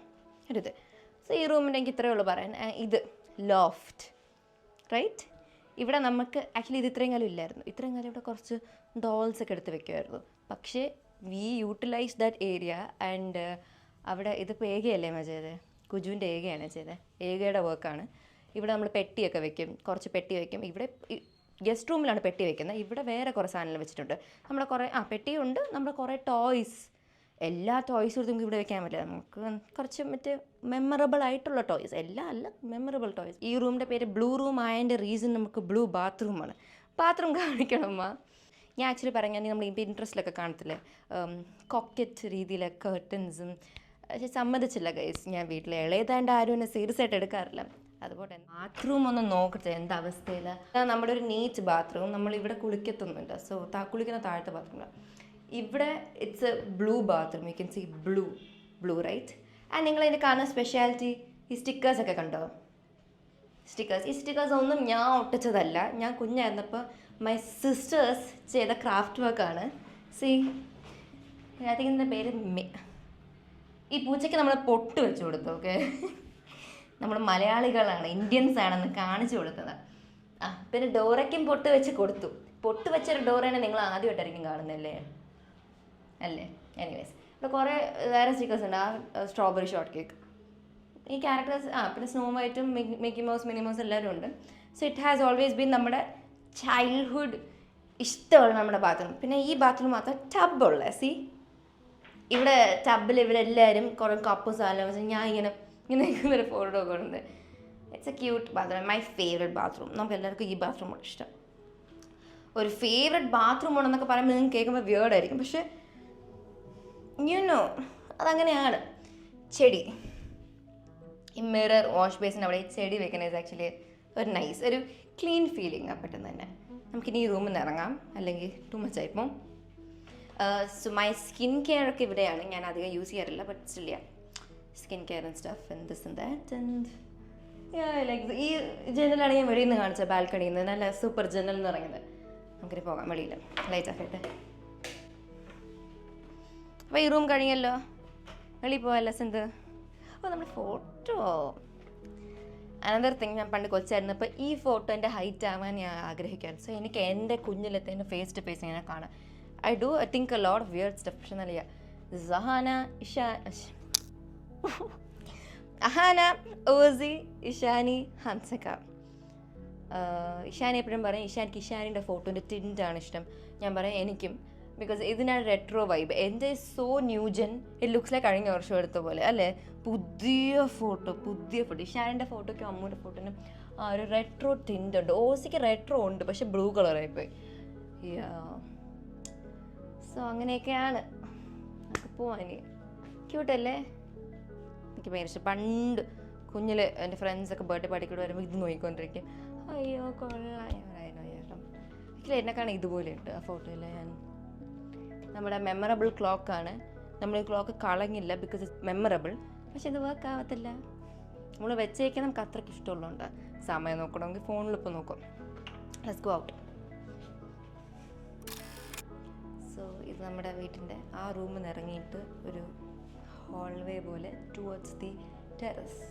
ഒരിത്. സോ ഈ റൂമിൻ്റെ എനിക്ക് ഇത്രയേ ഉള്ളൂ പറയാൻ. ഇത് ലോഫ്റ്റ്, റൈറ്റ്. ഇവിടെ നമുക്ക് ആക്ച്വലി ഇത് ഇത്രയും കാലം ഇല്ലായിരുന്നു. ഇത്രയും കാലം ഇവിടെ കുറച്ച് ഡോൾസൊക്കെ എടുത്ത് വെക്കുമായിരുന്നു. പക്ഷേ we utilise that area. And അവിടെ ഇതിപ്പോൾ ഏകയല്ലേ ചെയ്തത്, കുജുവിൻ്റെ ഏകയാണ് ചെയ്തത്. ഏകയുടെ വർക്കാണ്. ഇവിടെ നമ്മൾ പെട്ടിയൊക്കെ വെക്കും, കുറച്ച് പെട്ടി വെക്കും. ഇവിടെ ഗസ്റ്റ് റൂമിലാണ് പെട്ടി വെക്കുന്നത്. ഇവിടെ വേറെ കുറേ സാധനങ്ങൾ വെച്ചിട്ടുണ്ട്. നമ്മുടെ കുറേ പെട്ടിയുണ്ട്. നമ്മുടെ കുറേ ടോയ്സ്, എല്ലാ ടോയ്സും നമുക്ക് ഇവിടെ വെക്കാൻ പറ്റില്ല. നമുക്ക് കുറച്ച് മറ്റേ മെമ്മറബിൾ ആയിട്ടുള്ള ടോയ്സ്, എല്ലാം അല്ല, മെമ്മറബിൾ ടോയ്സ്. ഈ റൂമിൻ്റെ പേര് ബ്ലൂ റൂം ആയതിൻ്റെ റീസൺ നമുക്ക് ബ്ലൂ ബാത്റൂമാണ്. ബാത്റൂം കാണിക്കണമ്മ. ഞാൻ ആക്ച്വലി പറഞ്ഞാൽ നമ്മൾ ഈ ഇൻട്രസ്റ്റിലൊക്കെ കാണത്തില്ലേ കോക്കറ്റ് രീതിയിലെ കർട്ടൻസും. പക്ഷേ സമ്മതിച്ചില്ല ഗൈസ്, ഞാൻ വീട്ടിൽ ഇളയതാണ്ട് ആരും എന്നെ സീരിയസ് ആയിട്ട് എടുക്കാറില്ല. അതുപോലെ ബാത്റൂം ഒന്ന് നോക്കട്ടെ എന്താ അവസ്ഥയിൽ. നമ്മുടെ ഒരു നീറ്റ് ബാത്റൂം. നമ്മളിവിടെ കുളിക്കത്തൊന്നുമില്ല. സോ കുളിക്കുന്ന താഴത്തെ ബാത്റൂമിലാണ്. ഇവിടെ it's a blue bathroom. You can see blue right. And നിങ്ങളതിൻ്റെ കാണുന്ന സ്പെഷ്യാലിറ്റി ഈ സ്റ്റിക്കേഴ്സൊക്കെ കണ്ടോ? ഈ സ്റ്റിക്കേഴ്സ് ഒന്നും ഞാൻ ഒട്ടിച്ചതല്ല. ഞാൻ കുഞ്ഞായിരുന്നപ്പോൾ മൈ സിസ്റ്റേഴ്സ് ചെയ്ത ക്രാഫ്റ്റ് വർക്കാണ്. സീ അതിൻ്റെ പേര് ഈ പൂച്ചയ്ക്ക് നമ്മൾ പൊട്ട് വെച്ച് കൊടുത്തു. ഓക്കെ, നമ്മൾ മലയാളികളാണ്, ഇന്ത്യൻസ് ആണെന്ന് കാണിച്ചു കൊടുത്തത്. പിന്നെ ഡോറയ്ക്കും പൊട്ട് വെച്ച് കൊടുത്തു. പൊട്ട് വെച്ചൊരു ഡോറയാണ് നിങ്ങൾ ആദ്യമായിട്ടായിരിക്കും കാണുന്നല്ലേ അല്ലേ? എനിവേസ് ഇവിടെ കുറേ വേറെ സ്റ്റിക്കേഴ്സ് ഉണ്ട്. സ്ട്രോബെറി ഷോർട്ട് കേക്ക്, ഈ ക്യാരക്ടേഴ്സ്, പിന്നെ സ്നോ വൈറ്റും മിക്കി മൗസ്, മിനി മൗസ് എല്ലാവരും ഉണ്ട്. So it has always been നമ്മുടെ ചൈൽഡ്ഹുഡ് ഇഷ്ടമുള്ള നമ്മുടെ ബാത്റൂം. പിന്നെ ഈ ബാത്റൂം മാത്രം ടബുള്ള. സി ഇവിടെ ടബിൽ ഇവരെല്ലാവരും കുറേ കപ്പ് സാധനം വെച്ചാൽ ഞാൻ ഇങ്ങനെ ഇങ്ങനെ നിൽക്കുന്നൊരു ഫോട്ടോ കൊണ്ടുവന്നത്. It's A cute bathroom, my favourite bathroom. നമുക്ക് എല്ലാവർക്കും ഈ ബാത്റൂമാണ് ഇഷ്ടം. ഒരു ഫേവറേറ്റ് ബാത്റൂം ഉണ്ടെന്നൊക്കെ പറയുമ്പോൾ നിങ്ങൾക്ക് കേൾക്കുമ്പോൾ വിയേർഡായിരിക്കും, പക്ഷേ അതങ്ങനെയാണ്. ചെടി, ഈ മിറർ വാഷ് ബേസിന് അവിടെ ചെടി വെക്കുന്നത് ആക്ച്വലി ഒരു നൈസ്, ഒരു ക്ലീൻ ഫീലിംഗ് ആ പെട്ടെന്ന് തന്നെ. നമുക്കിനി ഈ റൂമിൽ നിന്ന് ഇറങ്ങാം, അല്ലെങ്കിൽ ടു മച്ച് ആയിപ്പോൾ. സോ മൈ സ്കിൻ കെയർ ഒക്കെ ഇവിടെയാണ്. ഞാൻ അധികം യൂസ് ചെയ്യാറില്ല, but still skin care and stuff and this and that and like ഈ ജനലാണ് ഞാൻ വെളിയിൽ നിന്ന് കാണിച്ചത്, ബാൽക്കണിയിൽ നിന്ന്. നല്ല സൂപ്പർ ജനൽ എന്ന് പറയുന്നത്. നമുക്കിനി പോകാം വെളിയിൽ, ലൈറ്റ് ഓഫ് ആയിട്ട്. അപ്പോൾ ഈ റൂം കഴിഞ്ഞല്ലോ, വെളിയിൽ പോകാമല്ലോ സിന്ത്. അപ്പോൾ നമ്മുടെ ഫോട്ടോ അനദർ തിങ്, ഞാൻ പണ്ട് കൊച്ചായിരുന്നപ്പോൾ ഈ ഫോട്ടോ എൻ്റെ ഹൈറ്റ് ആവാൻ ഞാൻ ആഗ്രഹിക്കാറ്. സോ എനിക്ക് എൻ്റെ കുഞ്ഞിലത്തെ എൻ്റെ ഫേസ് ടു ഫേസ് ഇങ്ങനെ കാണാം. I think A lot of weird stuff. പക്ഷെ നല്ല സഹാന, അഹാന, ഓസി, ഇഷാനി, ഹൻസക. ഇഷാനി എപ്പോഴും പറയും ഇഷാനിക്ക് ഇഷാനിൻ്റെ ഫോട്ടോൻ്റെ ടിൻ്റാണ് ഇഷ്ടം. ഞാൻ പറയും എനിക്കും, ബിക്കോസ് ഇതിനാണ് റെട്രോ വൈബ്. എൻ്റെ so new gen, it looks like കഴിഞ്ഞ വർഷം എടുത്ത പോലെ അല്ലേ. പുതിയ ഫോട്ടോ. ഇഷാനിൻ്റെ ഫോട്ടോയ്ക്കും അമ്മൂൻ്റെ ഫോട്ടോനും ആ ഒരു റെട്രോ ടിൻ്റ് ഉണ്ട്. ഓസിക്ക് റെട്രോ ഉണ്ട്, പക്ഷെ ബ്ലൂ കളറായിപ്പോയി. സോ അങ്ങനെയൊക്കെയാണ്. നമുക്ക് പോവാൻ. ക്യൂട്ടല്ലേ? എനിക്ക് ഭയങ്കര ഇഷ്ടം. പണ്ട് കുഞ്ഞിൽ എൻ്റെ ഫ്രണ്ട്സൊക്കെ ബർത്ത്ഡേ പാർട്ടിക്കൂടെ വരുമ്പോൾ ഇത് നോക്കിക്കൊണ്ടിരിക്കും. അയ്യോ കൊള്ളാം. എന്നെ കാണാൻ ഇതുപോലെ ഉണ്ട് ആ ഫോട്ടോയിൽ. ഞാൻ നമ്മുടെ മെമ്മറബിൾ ക്ലോക്കാണ്. നമ്മൾ ഈ ക്ലോക്ക് കളഞ്ഞില്ല ബിക്കോസ് ഇറ്റ്സ് മെമ്മറബിൾ. പക്ഷെ ഇത് വർക്ക് ആവത്തില്ല. നമ്മൾ വെച്ചേക്കാൻ നമുക്ക് അത്രയ്ക്ക് ഇഷ്ടമുള്ളതുകൊണ്ട്. സമയം നോക്കണമെങ്കിൽ ഫോണിൽ ഇപ്പോൾ നോക്കും. Let's go out. സോ ഇത് നമ്മുടെ വീട്ടിൻ്റെ ആ റൂമിൽ നിന്ന് ഇറങ്ങിയിട്ട് ഒരു ഹോൾവേ പോലെ towards the terrace.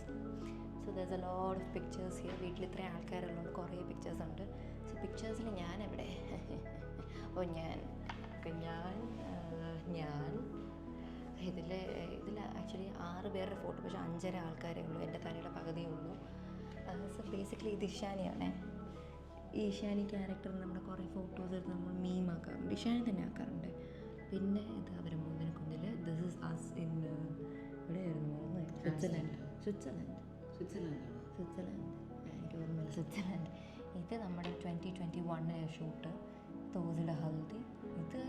So there's a lot of pictures here. വീട്ടിൽ ഇത്രയും ആൾക്കാരുള്ളതുകൊണ്ട് കുറേ പിക്ചേഴ്സ് ഉണ്ട്. സോ പിക്ചേഴ്സിൽ ഞാൻ എവിടെ? ഞാൻ ഇതിൽ ആക്ച്വലി 6 പേരുടെ ഫോട്ടോ, പക്ഷേ 5.5 ആൾക്കാരേ ഉള്ളൂ. എൻ്റെ തലയുടെ പകുതിയേ ഉള്ളൂ. സോ ബേസിക്കലി ഇത് ഇഷാനിയാണേ. ഈ ഇഷാനി ക്യാരക്ടർ നമ്മുടെ കുറേ ഫോട്ടോസ് എടുത്ത് നമ്മൾ മീമാക്കാറുണ്ട്. ഇഷാനി തന്നെ ആക്കാറുണ്ട്. പിന്നെ ഇത് അവർ മൂന്നിന് കുന്നിൽ ദിസ് ഇസ് അസ് ഇൻ എവിടെയായിരുന്നു സ്വിറ്റ്സർലൻഡ്. എനിക്ക് ഓർമ്മയില്ല, സ്വിറ്റ്സർലൻഡ്. ഇത് നമ്മുടെ 2021 ഷൂട്ട്, തോസിലെ ഹൽദി. ഇത്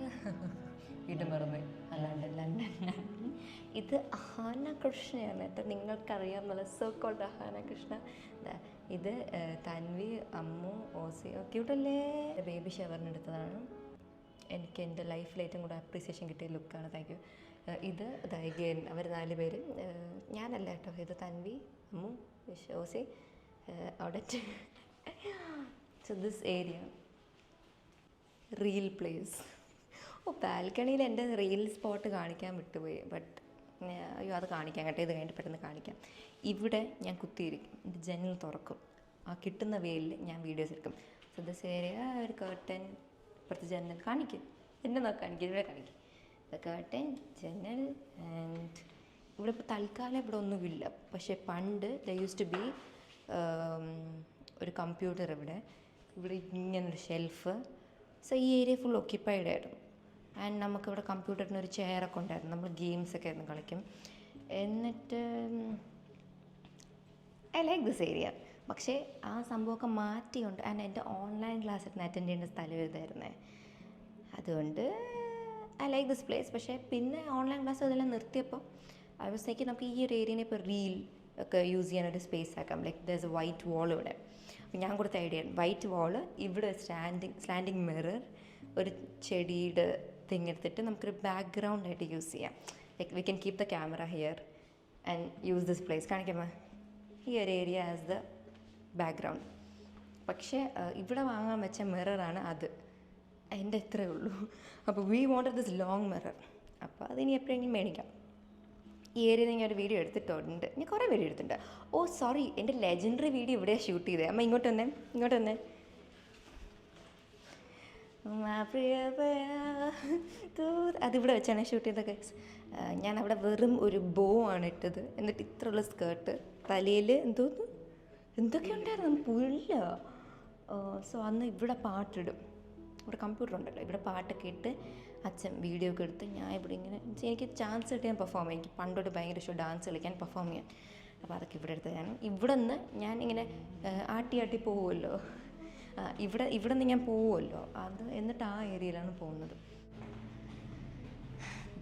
ഇടുമറുമേ ലണ്ടൻ. ഇത് അഹാന കൃഷ്ണയാണ് കേട്ടോ. നിങ്ങൾക്കറിയാമെന്നുള്ള സോ കോൾഡ് അഹാന കൃഷ്ണ. ഇത് തൻവി, അമ്മു, ഓസി. ക്യൂട്ടല്ലേ? ബേബി ഷവറിന് എടുത്തതാണ്. എനിക്ക് എൻ്റെ ലൈഫിൽ ഏറ്റവും കൂടുതൽ അപ്രീസിയേഷൻ കിട്ടിയ ലുക്കാണ്. Thank you. ഇത് ദൈഗേൻ. അവർ 4 പേര്. ഞാനല്ല കേട്ടോ. ഇത് തൻവി, അമ്മു, ഓസി, അവിടെ. So this area reel place. ബാൽക്കണിയിൽ എൻ്റെ റീൽ സ്പോട്ട് കാണിക്കാൻ വിട്ടുപോയി. ബട്ട് അയ്യോ അത് കാണിക്കാം കേട്ടോ. ഇത് കഴിഞ്ഞിട്ട് പെട്ടെന്ന് കാണിക്കാം. ഇവിടെ ഞാൻ കുത്തിയിരിക്കും, എൻ്റെ ജനൽ തുറക്കും. ആ കിട്ടുന്ന വെയിലിൽ ഞാൻ വീഡിയോസ് എടുക്കും. സോ ദിസ് ഏരിയ ഒരു കർട്ടൻ, ഇപ്പുറത്ത് ജനൽ കാണിക്കും. എന്നെ നോക്കാൻ ഇവിടെ കാണിക്കും. കർട്ടൻ, ജനൽ. ആൻഡ് ഇവിടെ ഇപ്പോൾ തൽക്കാലം ഇവിടെ ഒന്നുമില്ല. പക്ഷേ പണ്ട് ദ യൂസ് ടു ബി ഒരു കമ്പ്യൂട്ടർ ഇവിടെ ഇങ്ങനൊരു ഷെൽഫ്. സോ ഈ ഏരിയ ഫുൾ ഒക്യുപ്പൈഡ് ആയിരുന്നു. ആൻഡ് നമുക്കിവിടെ കമ്പ്യൂട്ടറിന് ഒരു ചെയറൊക്കെ ഉണ്ടായിരുന്നു. നമ്മൾ ഗെയിംസൊക്കെ ആയിരുന്നു കളിക്കും. എന്നിട്ട് ഐ ലൈക്ക് ദിസ് ഏരിയ. പക്ഷേ ആ സംഭവമൊക്കെ മാറ്റിയുണ്ട്. ആൻഡ് എൻ്റെ ഓൺലൈൻ ക്ലാസ് അറ്റൻഡ് ചെയ്യേണ്ട സ്ഥലം ഇതായിരുന്നേ. അതുകൊണ്ട് ഐ ലൈക്ക് ദിസ് പ്ലേസ്. പക്ഷേ പിന്നെ ഓൺലൈൻ ക്ലാസ് അതെല്ലാം നിർത്തിയപ്പോൾ ഐ വാസ് തിങ്കിങ് നമുക്ക് ഈ ഒരു ഏരിയനെ ഇപ്പോൾ റീൽ ഒക്കെ യൂസ് ചെയ്യാനൊരു സ്പേസ് ആക്കാം. Like there is a white wall ഇവിടെ. അപ്പോൾ ഞാൻ കൊടുത്ത ഐഡിയ വൈറ്റ് വാള്, ഇവിടെ സ്റ്റാൻഡിങ് മിറർ, ഒരു ചെടിയുടെ തിങ് എടുത്തിട്ട് നമുക്കൊരു ബാക്ക്ഗ്രൗണ്ടായിട്ട് യൂസ് ചെയ്യാം. Like we can keep the camera here and use this place. കാണിക്കാമോ? ഈ ഒരു ഏരിയ ആസ് ദ ബാക്ക്ഗ്രൗണ്ട്. പക്ഷേ ഇവിടെ വാങ്ങാൻ വെച്ച മിററാണ് അത്. അതിൻ്റെ ഇത്രയേ ഉള്ളൂ. അപ്പോൾ V wanted this long mirror. അപ്പോൾ അതിനി എപ്പോഴെങ്കിലും മേടിക്കാം. ഈ ഏരിയയിൽ ഞാൻ ഒരു വീഡിയോ എടുത്തിട്ടുണ്ട്. ഞാൻ കുറേ വീഡിയോ എടുത്തിട്ടുണ്ട്. ഓ സോറി, എൻ്റെ ലെജൻഡറി വീഡിയോ ഇവിടെയാണ് ഷൂട്ട് ചെയ്തത്. അമ്മ ഇങ്ങോട്ട് വന്നേ. അതിവിടെ വെച്ചാണ് ഷൂട്ട് ചെയ്തൊക്കെ. ഞാൻ അവിടെ വെറും ഒരു ബോ ആണ് ഇട്ടത്. എന്നിട്ട് ഇത്രയുള്ള സ്കേർട്ട്, തലയിൽ എന്തൊക്കെ ഉണ്ടായിരുന്നു, പുല്ല. സോ അന്ന് ഇവിടെ പാട്ടിടും. ഇവിടെ കമ്പ്യൂട്ടർ ഉണ്ടല്ലോ, ഇവിടെ പാട്ടൊക്കെ ഇട്ട് അച്ഛൻ വീഡിയോ ഒക്കെ എടുത്ത് ഞാൻ ഇവിടെ ഇങ്ങനെ എനിക്ക് ചാൻസ് കിട്ടി ഞാൻ പെർഫോം ചെയ്യാം. എനിക്ക് പണ്ടോട്ട് ഭയങ്കര ഇഷ്ടം ഡാൻസ് കളിക്കാൻ, പെർഫോം ചെയ്യാൻ. അപ്പോൾ അതൊക്കെ ഇവിടെ എടുത്ത് ഇവിടെ നിന്ന് ഞാൻ ഇങ്ങനെ ആട്ടി പോകുമല്ലോ, ഇവിടെ നിന്ന് ഞാൻ പോകുമല്ലോ, അത് എന്നിട്ട് ആ ഏരിയയിലാണ് പോകുന്നത്.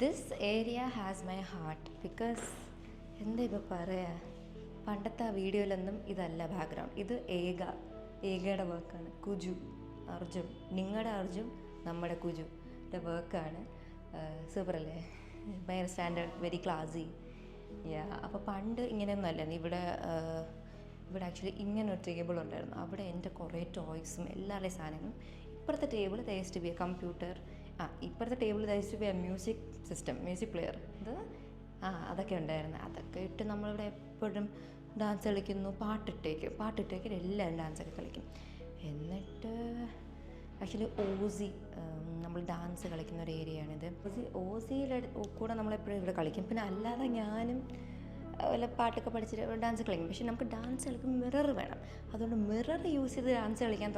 This area has my heart because എന്താ ഇപ്പോൾ പറയുക, പണ്ടത്തെ ആ വീഡിയോയിലൊന്നും ഇതല്ല ബാക്ക്ഗ്രൗണ്ട്. ഇത് ഏകയുടെ വർക്കാണ്. അർജുൻ, നിങ്ങളുടെ അർജുൻ നമ്മുടെ കുജുൻ്റെ വർക്കാണ്. സൂപ്പറല്ലേ, ഭയങ്കര സ്റ്റാൻഡേർഡ്, വെരി ക്ലാസി. അപ്പോൾ പണ്ട് ഇങ്ങനെയൊന്നും അല്ലായിരുന്നു. ഇവിടെ ആക്ച്വലി ഇങ്ങനെ ഒരു ടേബിൾ ഉണ്ടായിരുന്നു. അവിടെ എൻ്റെ കുറേ ടോയ്സും എല്ലാവരുടെയും സാധനങ്ങളും. ഇപ്പുറത്തെ table there's to be a computer. ഇപ്പുറത്തെ table there's to be a music system, music player. അതൊക്കെ ഉണ്ടായിരുന്നു. അതൊക്കെ ഇട്ട് നമ്മളിവിടെ എപ്പോഴും ഡാൻസ് കളിക്കുന്നു, പാട്ടിട്ടേക്ക് എല്ലാവരും ഡാൻസൊക്കെ കളിക്കും. എന്നിട്ട് ആക്ച്വലി ഓസി, നമ്മൾ ഡാൻസ് കളിക്കുന്ന ഒരു ഏരിയയാണിത്. ഓസിയുടെ കൂടെ നമ്മളെപ്പോഴും ഇവിടെ കളിക്കും. പിന്നെ അല്ലാതെ ഞാനും വല്ല പാട്ടൊക്കെ പഠിച്ചിട്ട് ഡാൻസ് കളിക്കും. പക്ഷെ നമുക്ക് ഡാൻസ് കളിക്കുമ്പോൾ മിറർ വേണം. അതുകൊണ്ട് മിറർ യൂസ് ചെയ്ത് ഡാൻസ് കളിക്കാൻ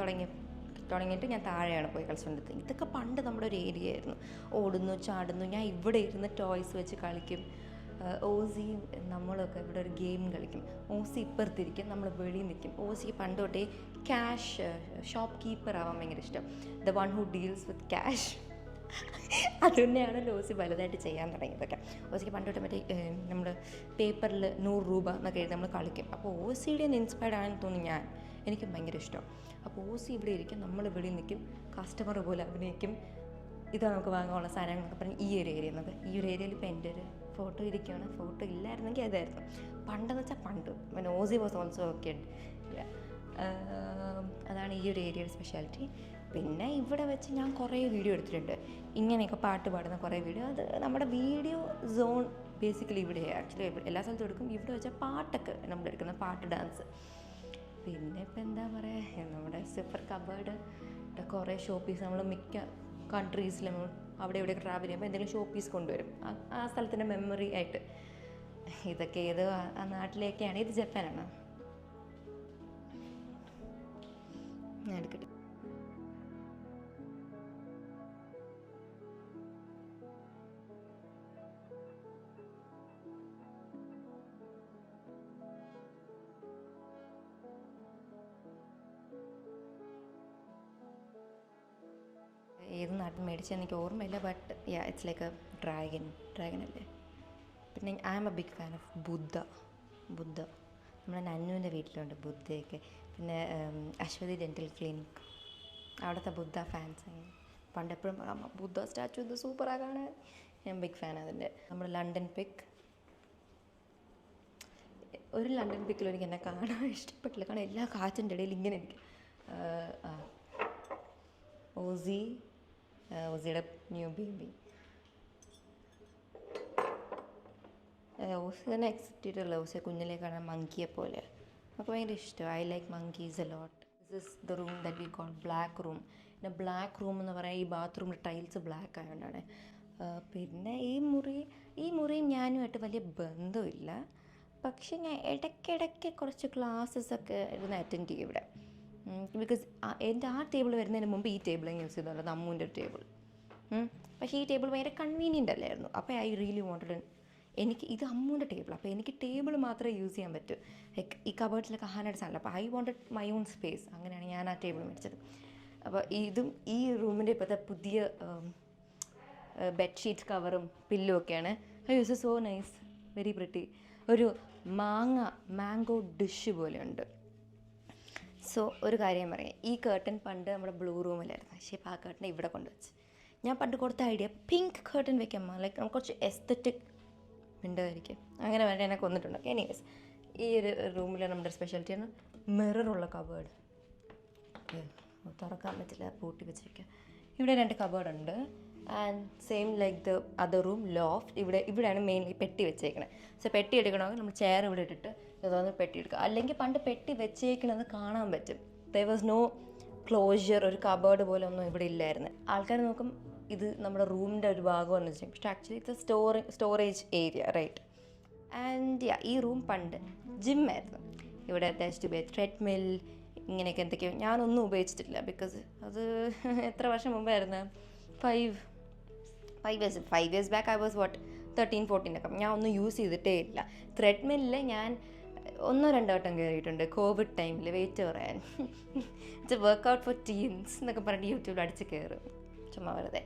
തുടങ്ങിയിട്ട് ഞാൻ താഴെയാണ് പോയി കളിച്ചുകൊണ്ടിരുന്നത്. ഇതൊക്കെ പണ്ട് നമ്മുടെ ഒരു ഏരിയ ആയിരുന്നു. ഓടുന്നു, ചാടുന്നു, ഞാൻ ഇവിടെ ഇരുന്ന് ടോയ്സ് വെച്ച് കളിക്കും. ഓസിയും നമ്മളൊക്കെ ഇവിടെ ഒരു ഗെയിം കളിക്കും. ഓസി ഇപ്പുറത്തിരിക്കും, നമ്മൾ വെളിയിൽ നിൽക്കും. ഓസിക്ക് പണ്ട് തൊട്ടേ ക്യാഷ് ഷോപ്പ് കീപ്പർ ആവാൻ ഭയങ്കര ഇഷ്ടം. The one who deals with cash. അതുതന്നെയാണ് ഓസി വലുതായിട്ട് ചെയ്യാൻ തുടങ്ങിയതൊക്കെ. ഓസിക്ക് പണ്ട് തൊട്ട് മറ്റേ നമ്മൾ പേപ്പറിൽ 100 രൂപ എന്നൊക്കെ എഴുതി നമ്മൾ കളിക്കും. അപ്പോൾ ഓസിയുടെ ഇൻസ്പയർഡ് ആണെന്ന് തോന്നി എനിക്ക് ഭയങ്കര ഇഷ്ടം. അപ്പോൾ ഓസി ഇവിടെ ഇരിക്കും, നമ്മൾ വെളിയിൽ നിൽക്കും, കസ്റ്റമർ പോലെ അഭിനയിക്കും. ഇതാണ് നമുക്ക് വാങ്ങാനുള്ള സാധനങ്ങൾ എന്നൊക്കെ പറഞ്ഞ് ഈ ഒരു ഏരിയ എന്നൊക്കെ. ഈ ഒരു ഏരിയയിൽ ഇപ്പോൾ എൻ്റെ ഒരു ഫോട്ടോ ഇരിക്കുകയാണ്. ഫോട്ടോ ഇല്ലായിരുന്നെങ്കിൽ അതായിരുന്നു. പണ്ടെന്ന് വെച്ചാൽ പണ്ട് ഓസി വാസ് ഓൾസോ ഓക്കെ. അതാണ് ഈ ഒരു ഏരിയയുടെ സ്പെഷ്യാലിറ്റി. പിന്നെ ഇവിടെ വെച്ച് ഞാൻ കുറേ വീഡിയോ എടുത്തിട്ടുണ്ട്, ഇങ്ങനെയൊക്കെ പാട്ട് പാടുന്ന കുറേ വീഡിയോ. അത് നമ്മുടെ വീഡിയോ സോൺ ബേസിക്കലി ഇവിടെയാണ്. ആക്ച്വലി എല്ലാ സ്ഥലത്തും എടുക്കും. ഇവിടെ വെച്ചാൽ പാട്ടൊക്കെ നമ്മൾ എടുക്കുന്ന പാട്ട്, ഡാൻസ്. പിന്നെ ഇപ്പം എന്താ പറയുക, നമ്മുടെ സൂപ്പർ കബേർഡ് കുറേ ഷോ പീസ് നമ്മൾ മിക്ക കൺട്രീസിലും അവിടെ ഇവിടെയൊക്കെ ട്രാവൽ ചെയ്യുമ്പോൾ എന്തെങ്കിലും ഷോ പീസ് കൊണ്ടുവരും ആ സ്ഥലത്തിൻ്റെ മെമ്മറി ആയിട്ട്. ഇതൊക്കെ ഏത് ആ നാട്ടിലേക്കാണ്. ഇത് ജപ്പാനാണ്. ഞാൻ എടുക്കട്ടെ. ഏത് നാട്ടിൽ മേടിച്ചാൽ എനിക്ക് ഓർമ്മയില്ല. But it's like a dragon അല്ലേ. പിന്നെ I am a big fan of Buddha. നമ്മുടെ നന്നുവിൻ്റെ വീട്ടിലുണ്ട് ബുദ്ധയൊക്കെ. പിന്നെ അശ്വതി ഡെൻറ്റൽ ക്ലിനിക്, അവിടുത്തെ ബുദ്ധ ഫാൻസ്. പണ്ട് എപ്പോഴും പറയാം ബുദ്ധ സ്റ്റാച്ചു ഇത് സൂപ്പറാണ് കാണാൻ. ഞാൻ ബിഗ് ഫാൻ അതിൻ്റെ. നമ്മുടെ ലണ്ടൻ പിക്ക്, ഒരു ലണ്ടൻ പിക്കിലും എനിക്ക് എന്നെ കാണാൻ ഇഷ്ടപ്പെട്ടില്ല. കാരണം എല്ലാ കാറ്റിൻ്റെ ഇടയിൽ ഇങ്ങനെ എനിക്ക് ഓസിയുടെ ന്യൂ ബേബി. ഓസി തന്നെ എക്സെപ്റ്റ് ചെയ്തിട്ടുള്ള ഓസിയെ കുഞ്ഞിലെ കാണാൻ മങ്കിയെ പോലെ നമുക്ക് ഭയങ്കര ഇഷ്ടം. I like monkeys a lot. This is the room that we call black room. പിന്നെ ബ്ലാക്ക് റൂം എന്ന് പറയാൻ ഈ ബാത്റൂമിൽ ടൈൽസ് ബ്ലാക്ക് ആയതുകൊണ്ടാണ്. പിന്നെ ഈ മുറിയും ഞാനുമായിട്ട് വലിയ ബന്ധമില്ല. പക്ഷെ ഞാൻ ഇടയ്ക്കിടയ്ക്ക് കുറച്ച് ക്ലാസ്സസൊക്കെ ഇരുന്ന് അറ്റൻഡ് ചെയ്യും ഇവിടെ. ബിക്കോസ് എൻ്റെ ആ ടേബിൾ വരുന്നതിന് മുമ്പ് ഈ ടേബിൾ ഞാൻ യൂസ് ചെയ്തുള്ളത്, അമ്മൂൻ്റെ ഒരു ടേബിൾ. പക്ഷേ ഈ ടേബിൾ ഭയങ്കര കൺവീനിയൻ്റ് അല്ലായിരുന്നു. അപ്പോൾ ഐ റിയലി വാണ്ടഡ്, എനിക്ക് ഇത് അമ്മൂൻ്റെ ടേബിൾ, അപ്പോൾ എനിക്ക് ടേബിൾ മാത്രമേ യൂസ് ചെയ്യാൻ പറ്റൂ. ലൈക്ക് ഈ കബേർഡിലൊക്കെ ഹാൻഡ് സാധനം. അപ്പോൾ I wanted my own space. അങ്ങനെയാണ് ഞാൻ ആ ടേബിൾ മേടിച്ചത്. അപ്പോൾ ഇതും ഈ റൂമിൻ്റെ ഇപ്പോഴത്തെ പുതിയ ബെഡ്ഷീറ്റ് കവറും പില്ലും ഒക്കെയാണ്. I use so nice, very pretty. ഒരു മാംഗോ ഡിഷ് പോലെയുണ്ട്. സോ ഒരു കാര്യം പറയാം, ഈ കേർട്ടൻ പണ്ട് നമ്മുടെ ബ്ലൂ റൂമിലായിരുന്നു. പക്ഷേ ഇപ്പോൾ ആ കേർട്ടൻ ഇവിടെ കൊണ്ടുവച്ച്. ഞാൻ പണ്ട് കൊടുത്ത ഐഡിയ പിങ്ക് കേർട്ടൻ വെക്കാം, ലൈക്ക് നമുക്ക് കുറച്ച് എസ്തറ്റിക് മിണ്ടായിരിക്കും. അങ്ങനെ വേണ്ട എന്നെ കൊന്നിട്ടുണ്ട്. എനിവേസ്, ഈ ഒരു റൂമിൽ നമ്മുടെ സ്പെഷ്യാലിറ്റിയാണ് മിററുള്ള കബേർഡ്. തുറക്കാൻ പറ്റില്ല, പൂട്ടി വെച്ചിരിക്കുക. ഇവിടെ 2 കബേർഡുണ്ട്. And same like the other room loft. ഇവിടെയാണ് മെയിൻലി പെട്ടി വെച്ചേക്കണത്. സോ പെട്ടി എടുക്കണമെങ്കിൽ നമ്മൾ ചെയർ ഇവിടെ ഇട്ടിട്ട് ഇതൊന്ന് പെട്ടി എടുക്കുക. അല്ലെങ്കിൽ പണ്ട് പെട്ടി വെച്ചേക്കണത് കാണാൻ പറ്റും. ദർ വാസ് നോ ക്ലോഷ്യർ, ഒരു കബേർഡ് പോലെ ഒന്നും ഇവിടെ ഇല്ലായിരുന്നു. ആൾക്കാർ നോക്കും ഇത് നമ്മുടെ റൂമിൻ്റെ ഒരു ഭാഗമെന്ന് വെച്ചാൽ, പക്ഷേ ആക്ച്വലി ഇത് സ്റ്റോറേജ് ഏരിയ, റൈറ്റ്. ആൻഡ് ഈ റൂം പണ്ട് ജിമ്മായിരുന്നു. ഇവിടെ ടു ബി ട്രെഡ്മിൽ ഇങ്ങനെയൊക്കെ എന്തൊക്കെയോ ഞാനൊന്നും ഉപയോഗിച്ചിട്ടില്ല. ബിക്കോസ് അത് എത്ര വർഷം മുമ്പായിരുന്നു, 5 years ബാക്ക്. ഐ വാസ് 13-14 ഒക്കെ. ഞാൻ ഒന്നും യൂസ് ചെയ്തിട്ടേ ഇല്ല. ത്രെഡ്മില്ലിൽ ഞാൻ ഒന്നോ രണ്ടോ വട്ടം കയറിയിട്ടുണ്ട് കോവിഡ് ടൈമിൽ വെയിറ്റ് പറയാൻ. It's a workout for teens എന്നൊക്കെ പറഞ്ഞിട്ട് യൂട്യൂബിൽ അടിച്ച് കയറും ചുമ്മാ വെറുതെ.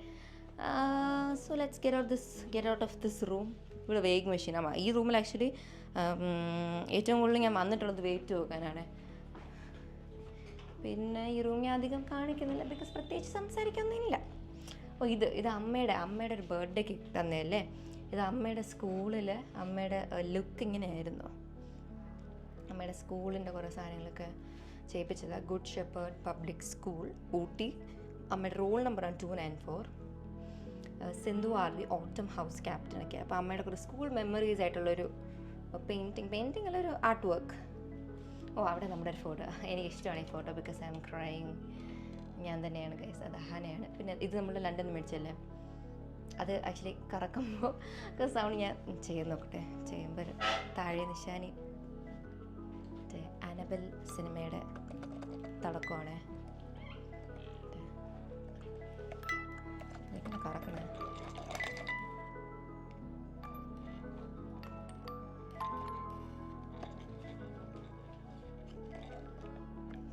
So let's get out of this room. ഇവിടെ വെയിഗ് മെഷീനാണ്. ഈ റൂമിൽ ആക്ച്വലി ഏറ്റവും കൂടുതൽ ഞാൻ വന്നിട്ടുള്ളത് വെയിറ്റ് നോക്കാനാണ്. പിന്നെ ഈ റൂം ഞാൻ അധികം കാണിക്കുന്നില്ല, ബിക്കോസ് പ്രത്യേകിച്ച് സംസാരിക്കൊന്നുമില്ല. ഇത് അമ്മയുടെ ഒരു ബർത്ത്ഡേക്ക് തന്നെയല്ലേ. ഇത് അമ്മയുടെ സ്കൂളിൽ അമ്മയുടെ ലുക്ക് ഇങ്ങനെയായിരുന്നു. അമ്മയുടെ സ്കൂളിൻ്റെ കുറേ സാധനങ്ങളൊക്കെ ചെയ്യിപ്പിച്ചതാണ്. Good shepherd public school Ooty. അമ്മയുടെ റോൾ നമ്പറാണ് 294. സിന്ധു ആർവി ഓട്ടം ഹൗസ് ക്യാപ്റ്റനൊക്കെ. അപ്പോൾ അമ്മയുടെ കുറേ സ്കൂൾ മെമ്മറീസ് ആയിട്ടുള്ളൊരു പെയിൻറ്റിങ് അല്ലൊരു ആർട്ട് വർക്ക്. അവിടെ നമ്മുടെ ഒരു ഫോട്ടോ. എനിക്കിഷ്ടമാണ് ഈ photo, because I M crying. ഞാൻ തന്നെയാണ് ഗൈസ്, അത് അഹാനയാണ്. പിന്നെ ഇത് നമ്മൾ ലണ്ടനിൽ മേടിച്ചല്ലേ, അത് ആക്ച്വലി കറക്കുമ്പോൾ സൗണ്ട് ഞാൻ ചെയ്ത് നോക്കട്ടെ. ചെയ്യുമ്പോൾ താഴെ നിശാനി അനബൽ സിനിമയുടെ തുടക്കമാണ്. കറക്കണേ.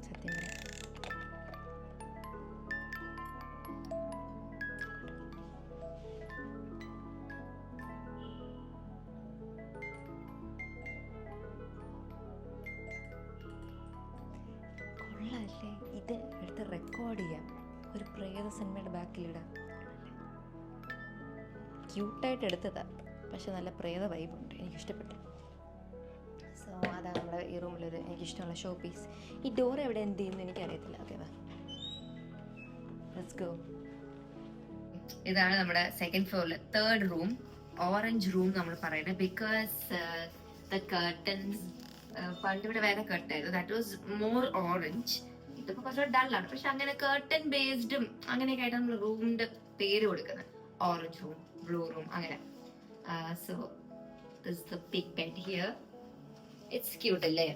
സത്യം കൊള്ളാല്ലേ. ഇത് എടുത്ത് റെക്കോർഡ് ചെയ്യാം, ഒരു പ്രേത സിനിമയുടെ ബാക്കിലിടാം. ക്യൂട്ടായിട്ട് എടുത്തതാണ്, പക്ഷെ നല്ല പ്രേത വൈബുണ്ട്, എനിക്കിഷ്ടപ്പെട്ടു. സോ അതാണ് നമ്മുടെ ഈ റൂമിലൊരു എനിക്കിഷ്ടമുള്ള ഷോ പീസ്. ഈ ഡോർ എവിടെ എന്ത് ചെയ്യുന്നു എനിക്കറിയത്തില്ല. Okay, let's go. ഇതാണ് നമ്മുടെ സെക്കൻഡ് ഫ്ലോറിൽ തേർഡ് റൂം. ഓറഞ്ച് റൂം നമ്മൾ പറയുന്നത്, ബിക്കോസ് ദ കർട്ടൻസ് പണ്ട് ഇവിടെ വേറെ കർട്ടായിരുന്നു, ദാറ്റ് വാസ് മോർ ഓറഞ്ച്. ഇതിപ്പോൾ കുറച്ചുകൂടെ ഡള്ളാണ്, പക്ഷെ അങ്ങനെ കർട്ടൻ ബേസ്ഡും അങ്ങനെയൊക്കെ ആയിട്ട് നമ്മൾ റൂമിന്റെ പേര് കൊടുക്കുന്നത്. ഓറഞ്ച് റൂം, blue room അങ്ങനെ. So this is the big bed here. It's cute അല്ലേ?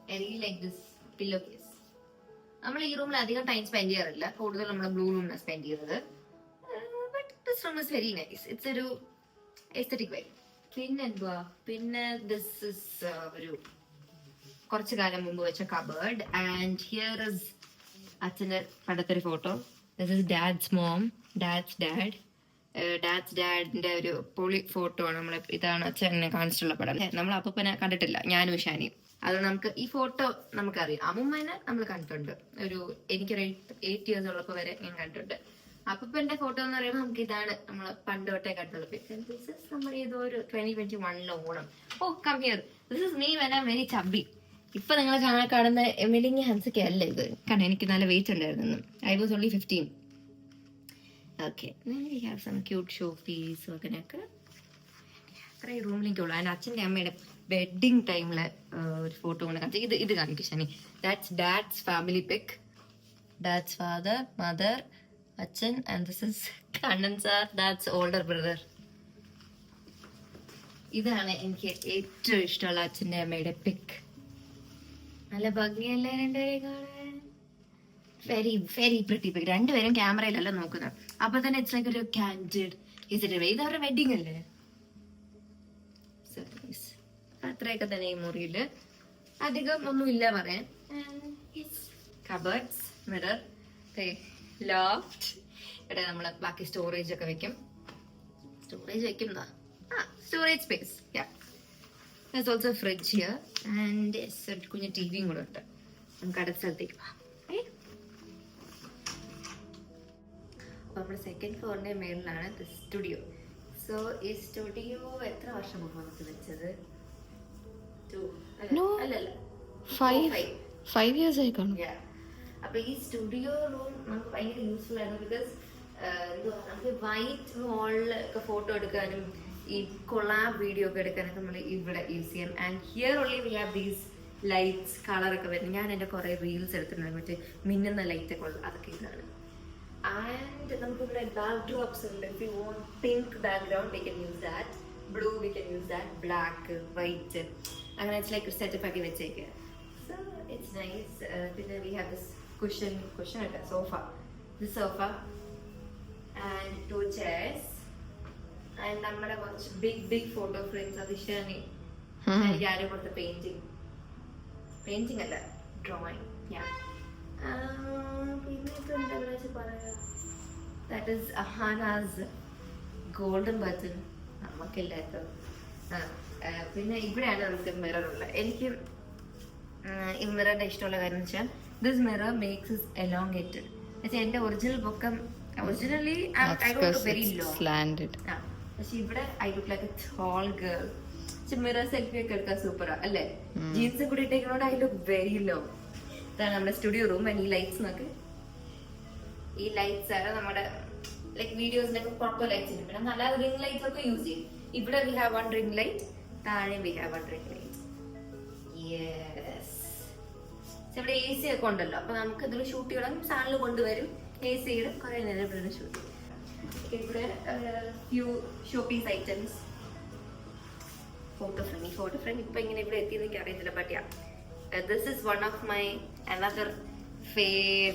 I really like this pillowcase. നമ്മൾ ഈ റൂമിൽ അധികം ടൈം സ്പെൻഡ് ചെയ്യാറില്ല, കൂടുതൽ നമ്മൾ ബ്ലൂ റൂമിലാണ് സ്പെൻഡ് ചെയ്യുന്നത്. But this room is very nice. It's ഒരു എസ്തെറ്റിക് വൈബ്. പിന്നെ ദിസ് ഇസ് ഒരു കുറച്ചു കാലം മുമ്പ് വെച്ച കബേർഡ്. ആൻഡ് ഹിയർ ഇസ് അച്ഛൻ്റെ പണ്ടത്തൊരു photo. This is dad's mom, dad's ഡാഡിന്റെ ഒരു പൊളി ഫോട്ടോ ആണ്. നമ്മൾ ഇതാണ് അച്ഛനെ കാണിച്ചിട്ടുള്ള പടം. നമ്മൾ അപ്പൂപ്പനെ കണ്ടിട്ടില്ല, ഞാനും ഷാനിയും. അത് നമുക്ക് ഈ ഫോട്ടോ നമുക്കറിയാം. അമ്മൂമ്മനെ നമ്മൾ കണ്ടിട്ടുണ്ട്, എനിക്കൊരു 8 years ഉള്ളപ്പോൾ വരെ ഞാൻ കണ്ടിട്ടുണ്ട്. അപ്പൂപ്പന്റെ ഫോട്ടോ എന്ന് പറയുമ്പോൾ നമുക്ക് ഇതാണ് നമ്മൾ പണ്ട് തൊട്ടേ കണ്ടുള്ളത്. ദിസ് ഇസ് നമ്മൾ ഏതോ ഒരു 2021 Onam. Come here. This is me when I am very chubby. ഇപ്പൊ നിങ്ങളെ കാണുന്ന മെലിഞ്ഞ ഹൻസൊക്കെ അല്ല ഇത്, കാരണം എനിക്ക് നല്ല വെയിറ്റ് ഉണ്ടായിരുന്നു. I was only 15. Okay, we have some cute show piece അങ്ങനെയൊക്കെ. അത്രയും റൂമിലേക്കുള്ളൂ. അതിൻ്റെ അച്ഛൻ്റെ അമ്മയുടെ വെഡിങ് ടൈമിൽ ഒരു ഫോട്ടോ കൊണ്ട് കാണിച്ചു. ഇത് കാണിക്കും ശനി. That's dad's family pic. Dad's father, mother, അച്ഛൻ. And this is Kannan sir, that's older brother. ഇതാണ് എനിക്ക് ഏറ്റവും ഇഷ്ടമുള്ള അച്ഛൻ്റെ അമ്മയുടെ പിക്. നല്ല ഭംഗിയല്ലേ രണ്ടുപേരെ കാണാൻ? Very very pretty pic. രണ്ടുപേരും ക്യാമറയിലല്ല നോക്കുന്നത്, അപ്പൊ തന്നെ ഇറ്റ്സ് ലൈക്ക് ഒരു കാൻഡിഡ്. ഇത് അവരുടെ വെഡിങ് അല്ലേ? അത്രയൊക്കെ തന്നെ ഈ മുറിയില് അധികം ഒന്നും ഇല്ല പറയാൻ. Cupboards, mirror, loft. ഇവിടെ നമ്മള് ബാക്കി സ്റ്റോറേജ് ഒക്കെ വെക്കും. Storage space. There's also a fridge here and ഒരു കുഞ്ഞ് ടിവിയും കൂടെ ഉണ്ട്. നമുക്ക് അടുത്ത സ്ഥലത്തേക്ക് പോവാം. നമ്മുടെ സെക്കൻഡ് ഫ്ലോറിന്റെ മേളിലാണ് സ്റ്റുഡിയോ. സോ ഈ സ്റ്റുഡിയോ എത്ര വർഷം മുമ്പ് നമുക്ക് വെച്ചത്? 5 years ആയി കാണും. അപ്പൊ ഈ സ്റ്റുഡിയോ റൂം നമുക്ക് ഭയങ്കര യൂസ്ഫുൾ ആയിരുന്നു. ബിക്കോസ് നമുക്ക് വൈറ്റ് വാളിൽ ഒക്കെ ഫോട്ടോ എടുക്കാനും ഈ കൊളാബ് വീഡിയോ ഒക്കെ എടുക്കാനൊക്കെ നമ്മൾ ഇവിടെ യൂസ് ചെയ്യാം. And here only we have these lights, കളറൊക്കെ വരുന്നത്. ഞാൻ എൻ്റെ കുറേ റീൽസ് എടുത്തിട്ടുണ്ടായിരുന്നു, മറ്റേ മിന്നുന്ന ലൈറ്റൊക്കെ ഉള്ളത്, അതൊക്കെ ഇതാണ്. ആൻഡ് നമുക്കിവിടെ ബാക്ക് ഡ്രോപ്സ് ഉണ്ട്. If you want pink background we can use that, blue we can use that, black, white, അങ്ങനെ ഇറ്റ്സ് ലൈക്ക് സെറ്റപ്പ് ആക്കി വെച്ചേക്കുക. So it's nice. പിന്നെ വി ഹാവ് ദിസ് കുഷൻ അല്ല, സോഫ ആൻഡ് 2 chairs. ആൻഡ് നമ്മുടെ കുറച്ച് big photo frames. അത് ഇഷാനി എനിക്ക് ആരും കൊടുത്ത പെയിന്റിങ് അല്ല, ഡ്രോയിങ്. പിന്നെ ഇപ്പൊ എന്താ പറയാ, ദാറ്റ് ഈസ് അഹാനാസ് ഗോൾഡൻ ബട്ടൺ, നമുക്കില്ലാത്തത്. പിന്നെ ഇവിടെയാണ് നമുക്ക് മിറർ ഉള്ളത്. എനിക്ക് ഈ മിററിന്റെ ഇഷ്ടമുള്ള കാര്യം എന്ന് വെച്ചാൽ this mirror makes is elongated. പക്ഷെ എന്റെ ഒറിജിനൽ പൊക്കം originally I don't very low, പക്ഷെ ഇവിടെ I look like a tall girl. പക്ഷെ മിറർ സെൽഫി ഒക്കെ എടുക്കാൻ സൂപ്പറാ അല്ലേ? ജീൻസ് കൂടി ഇട്ടേക്കുന്നോണ്ട് ഐ ലുക്ക് വെരി ലോ. ഇതാണ് നമ്മുടെ സ്റ്റുഡിയോ റൂം. ഈ ലൈറ്റ്സ് നോക്ക്, ഈ ലൈറ്റ്സ് ആണ് നമ്മുടെ ലൈക് വീഡിയോസിനൊക്കെ പ്രോപ്പർ ലൈറ്റ്സ് ഉണ്ട്. പിന്നെ നല്ല റിംഗ് ലൈറ്റ്സ് ഒക്കെ യൂസ് ചെയ്യും. ഇവിടെ വി ഹാവ് 1 റിംഗ് ലൈറ്റ്, താഴെ we have 1 ring light. Yes, ഇവിടെ എ സി ഒക്കെ ഉണ്ടല്ലോ, അപ്പൊ നമുക്ക് എന്തെങ്കിലും ഷൂട്ട് ചെയ്യണം, സാധനങ്ങൾ കൊണ്ടുവരും, എ സി ഇടും, കുറെ നേരം ഇവിടെ ഷൂട്ട് ചെയ്യും. ഇവിടെ few showpiece items. Photo frame ഇപ്പൊ ഇങ്ങനെ ഇവിടെ എത്തിയെന്ന് എനിക്ക് അറിയത്തില്ല, but yeah this is one of my another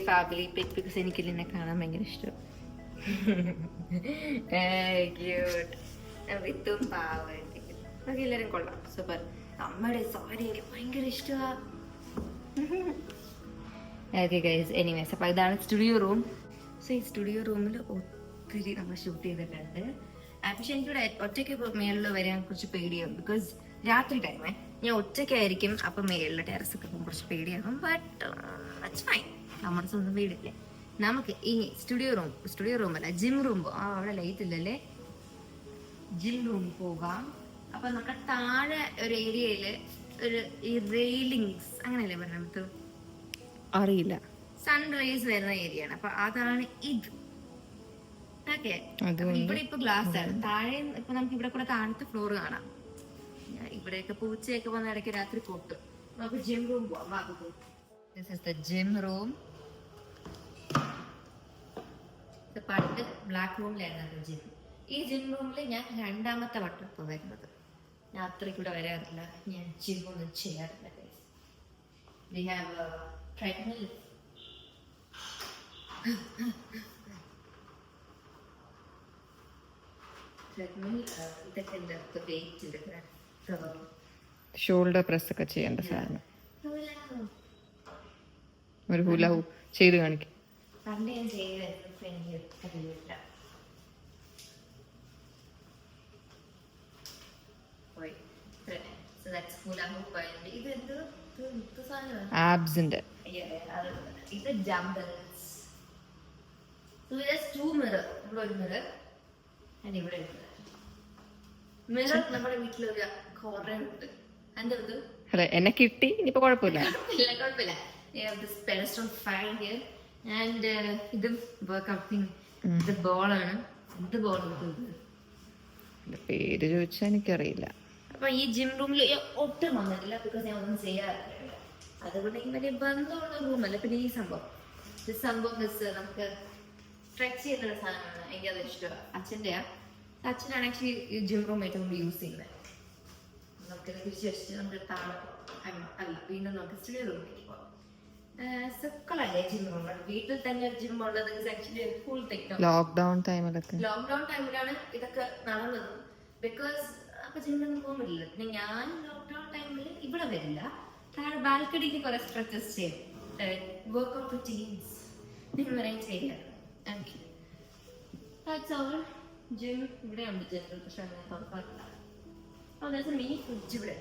family pet, because എനിക്ക് ഇതിനെ കാണാൻ ഭയങ്കര ഇഷ്ടം. വിത്തും പാവ എല്ലാരും കൊള്ളാം, സൂപ്പർ. അമ്മയുടെ സാരി എനിക്ക് ഭയങ്കര ഇഷ്ടമാണ്. ഓക്കെ ഗൈസ്, എനിവേസ് അപ്പോൾ ഇതാണ് സ്റ്റുഡിയോ റൂം. സോ ഈ സ്റ്റുഡിയോ റൂമിൽ ഒത്തിരി നമ്മൾ ഷൂട്ട് ചെയ്തിട്ടുണ്ട്. പക്ഷെ എനിക്കിവിടെ ഒറ്റയ്ക്ക് മേളിൽ വരാൻ കുറച്ച് പേടിയാവും, ബിക്കോസ് രാത്രി ടൈമേ ഞാൻ ഒറ്റയ്ക്കായിരിക്കും. അപ്പം മേളിലെ ടെറസൊക്കെ കുറച്ച് പേടിയാകും, ബട്ട് ഇറ്റ്സ് ഫൈൻ, നമ്മുടെ സ്വന്തം വീടില്ലേ. നമുക്ക് ഇനി സ്റ്റുഡിയോ റൂം അല്ല, ജിം റൂം അവിടെ ലൈറ്റ് ഇല്ലല്ലേ, ജിം റൂം പോകാം. അപ്പൊ നമ്മുടെ താഴെ ഒരു ഏരിയയില് ഒരു ഈ റെയിലിങ്സ് അങ്ങനെയല്ലേ പറഞ്ഞത്, അറിയില്ല, സൺറൈസ് വരുന്ന ഏരിയ ആണ്. അപ്പൊ അതാണ് ഇത്. ഓക്കെ, ഇവിടെ ഇപ്പൊ ഗ്ലാസ് ആണ്. താഴെ ഇപ്പൊ നമുക്ക് ഇവിടെ കൂടെ താഴത്തെ ഫ്ലോർ കാണാം. ഇവിടെയൊക്കെ പൂച്ചയൊക്കെ വന്ന ഇടയ്ക്ക് രാത്രി കൊട്ടും. നമുക്ക് ജിം റൂം പോവാം. This is the gym room. പണ്ട് ബ്ലാക്ക് റൂമിലായിരുന്നു ജിം. ഈ ജിം റൂമിൽ ഞാൻ 2ാമത്തെ വട്ടം ഇപ്പൊ വരുന്നത്. ഞാൻ അത്രയ്ക്ക് ഇവിടെ വരാറില്ല, ഞാൻ ജിം ഒന്നും ചെയ്യാറില്ല. We have a treadmill. ഇതൊക്കെ എന്താ വെയിറ്റ് എടുക്കാൻ, ഷോൾഡർ പ്രസ് ഒക്കെ ചെയ്യേണ്ട സാധനം. ഒരു ഹുല ചെയ്ത് കാണിക്കും. പണ്ട് ഞാൻ ചെയ്തായിരുന്നു, എനിക്ക് അറിയില്ല. ആബ്സിന്റെ ഇത് ജംബിൾസ്. ടു മിറർ, ഇവിടെ ഒരു മിറർ, ഇവിടെ മിറർ. നമ്മുടെ വീട്ടിലൊരു കോർണർ ഉണ്ട്. അതിന്റെ ഇത് അല്ലെ, എന്നെ കിട്ടി, ഇനിയിപ്പോ കുഴപ്പമില്ല. കുഴപ്പമില്ല. This pedestal fan here and ഇതും വർക്ക്ഔട്ട് തിങ്. ഇത് ബോളാണ്. ഇത് ബോൾ പേര് ചോദിച്ചാൽ എനിക്കറിയില്ല. അപ്പൊ ഈ ജിം റൂമിൽ ഒട്ടും വന്നിട്ടില്ല, ബിക്കോസ് ഞാൻ ഒന്നും ചെയ്യാറില്ല. അതുകൊണ്ട് ഈ വലിയ ബന്ധമുള്ള റൂമല്ല. പിന്നെ ഈ സംഭവം നമുക്ക് സ്ട്രെച്ച് ചെയ്യുന്ന സാധനമാണ്, എനിക്കത് ഇഷ്ടമാണ്. അച്ഛനാണ് ആക്ച്വലി ഈ ജിം റൂം ഏറ്റവും കൂടുതൽ യൂസ് ചെയ്യുന്നത്. നമുക്ക് തിരിച്ചു വെച്ചിട്ട് നമുക്ക് താഴെ അല്ല, വീണ്ടും നമുക്ക് സ്റ്റുഡിയോ റൂമിലേക്ക് പോകാം. സുക്കളല്ലേ ജിം റൂം. വീട്ടിൽ തന്നെ ഒരു ജിം ഉള്ളത് ആക്ച്വലി ഫുൾ തെറ്റോ. ലോക്ക്ഡൌൺ ടൈമിലാണ് ഇതൊക്കെ നടന്നത്, ബിക്കോസ് അപ്പൊ ജിമ്മിലൊന്നും പോകാൻ പറ്റില്ല. പിന്നെ ഞാൻ ലോക്ക്ഡൌൺ ടൈമിൽ ഇവിടെ വരില്ല, താഴെ ബാൽക്കണിക്ക് കുറെ സ്ട്രെച്ചസ് ചെയ്യും, വർക്ക്ഔട്ട് റുട്ടീൻസ് നിങ്ങൾ അറേഞ്ച് ചെയ്യാം. ജിം ഇവിടെ ഉണ്ട് ജനറൽ, പക്ഷെ അങ്ങനെ തുറക്കാറില്ല. മിനി ഫ്രിഡ്ജ് ഇവിടെ,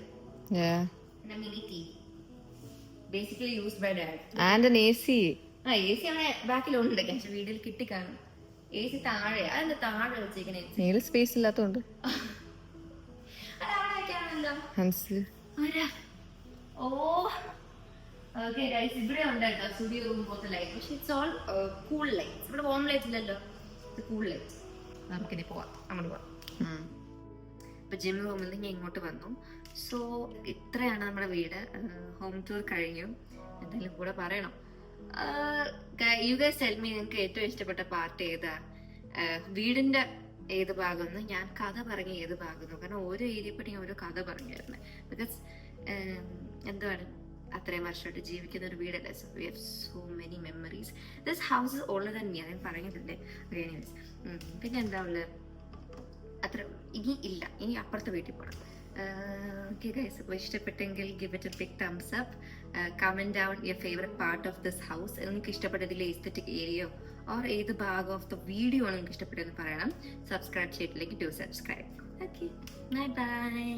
mini T basically used by dad. And an AC. AC അവിടെ ബാക്കിലുണ്ട്, പക്ഷെ വീട്ടിൽ കിട്ടിക്കാണും. AC താഴെ, അതിന്റെ താഴെ വെച്ചേക്കണേ, നീല സ്പേസ് ഇല്ലാത്തോണ്ട്. ഓക്കെ ഗൈസ്, ഇവിടെ ഉണ്ടായിട്ടോ സ്റ്റുഡിയോ റൂം പോലത്തെ ലൈറ്റ്, പക്ഷെ ഇറ്റ്സ് ഓൾ കൂൾ ലൈറ്റ്. ഇവിടെ വാം ലൈറ്റ് ഇല്ലല്ലോ, ഇത് കൂൾ ലൈറ്റ്. നമുക്കിനി പോവാം, അങ്ങോട്ട് പോവാം. ഇപ്പൊ ജിം റൂമിൽ നിന്ന് ഞാൻ ഇങ്ങോട്ട് വന്നു. സോ ഇത്രയാണ് നമ്മുടെ വീട്. ഹോം ടൂർ കഴിഞ്ഞു. എന്തായാലും കൂടെ പറയണം, യു ഗൈസ് ടെൽ മീ, നിങ്ങൾക്ക് ഏറ്റവും ഇഷ്ടപ്പെട്ട പാർട്ട് ഏതാ, വീടിന്റെ ഏത് ഭാഗം എന്ന്. ഞാൻ കഥ പറഞ്ഞ ഏത് ഭാഗം, കാരണം ഓരോ ഏരിയ പറ്റി ഓരോ കഥ പറഞ്ഞായിരുന്നു. ബിക്കോസ് എന്താണ്, അത്രയും വർഷമായിട്ട് ജീവിക്കുന്ന ഒരു വീടല്ലേ. So we have so many memories. This house is older than me, ഞാൻ പറഞ്ഞിട്ടുണ്ട്. പിന്നെ എന്താ ഉള്ളത്, അത്ര ഇനി ഇല്ല, ഇനി അപ്പുറത്തെ വീട്ടിൽ പോകണം. ഓക്കെ ഗൈസ്, അപ്പോൾ ഇഷ്ടപ്പെട്ടെങ്കിൽ give it a big thumbs up. Comment down your favourite part of this house. നിങ്ങൾക്ക് ഇഷ്ടപ്പെട്ടതിലെ എസ്തെറ്റിക് ഏരിയയോ ഓർ ഏത് ഭാഗം ഓഫ് ദ വീഡിയോ ആണ് നിങ്ങൾക്ക് ഇഷ്ടപ്പെട്ടതെന്ന് പറയണം. സബ്സ്ക്രൈബ് ചെയ്തിട്ടില്ലെങ്കിൽ do subscribe. Okay, bye bye.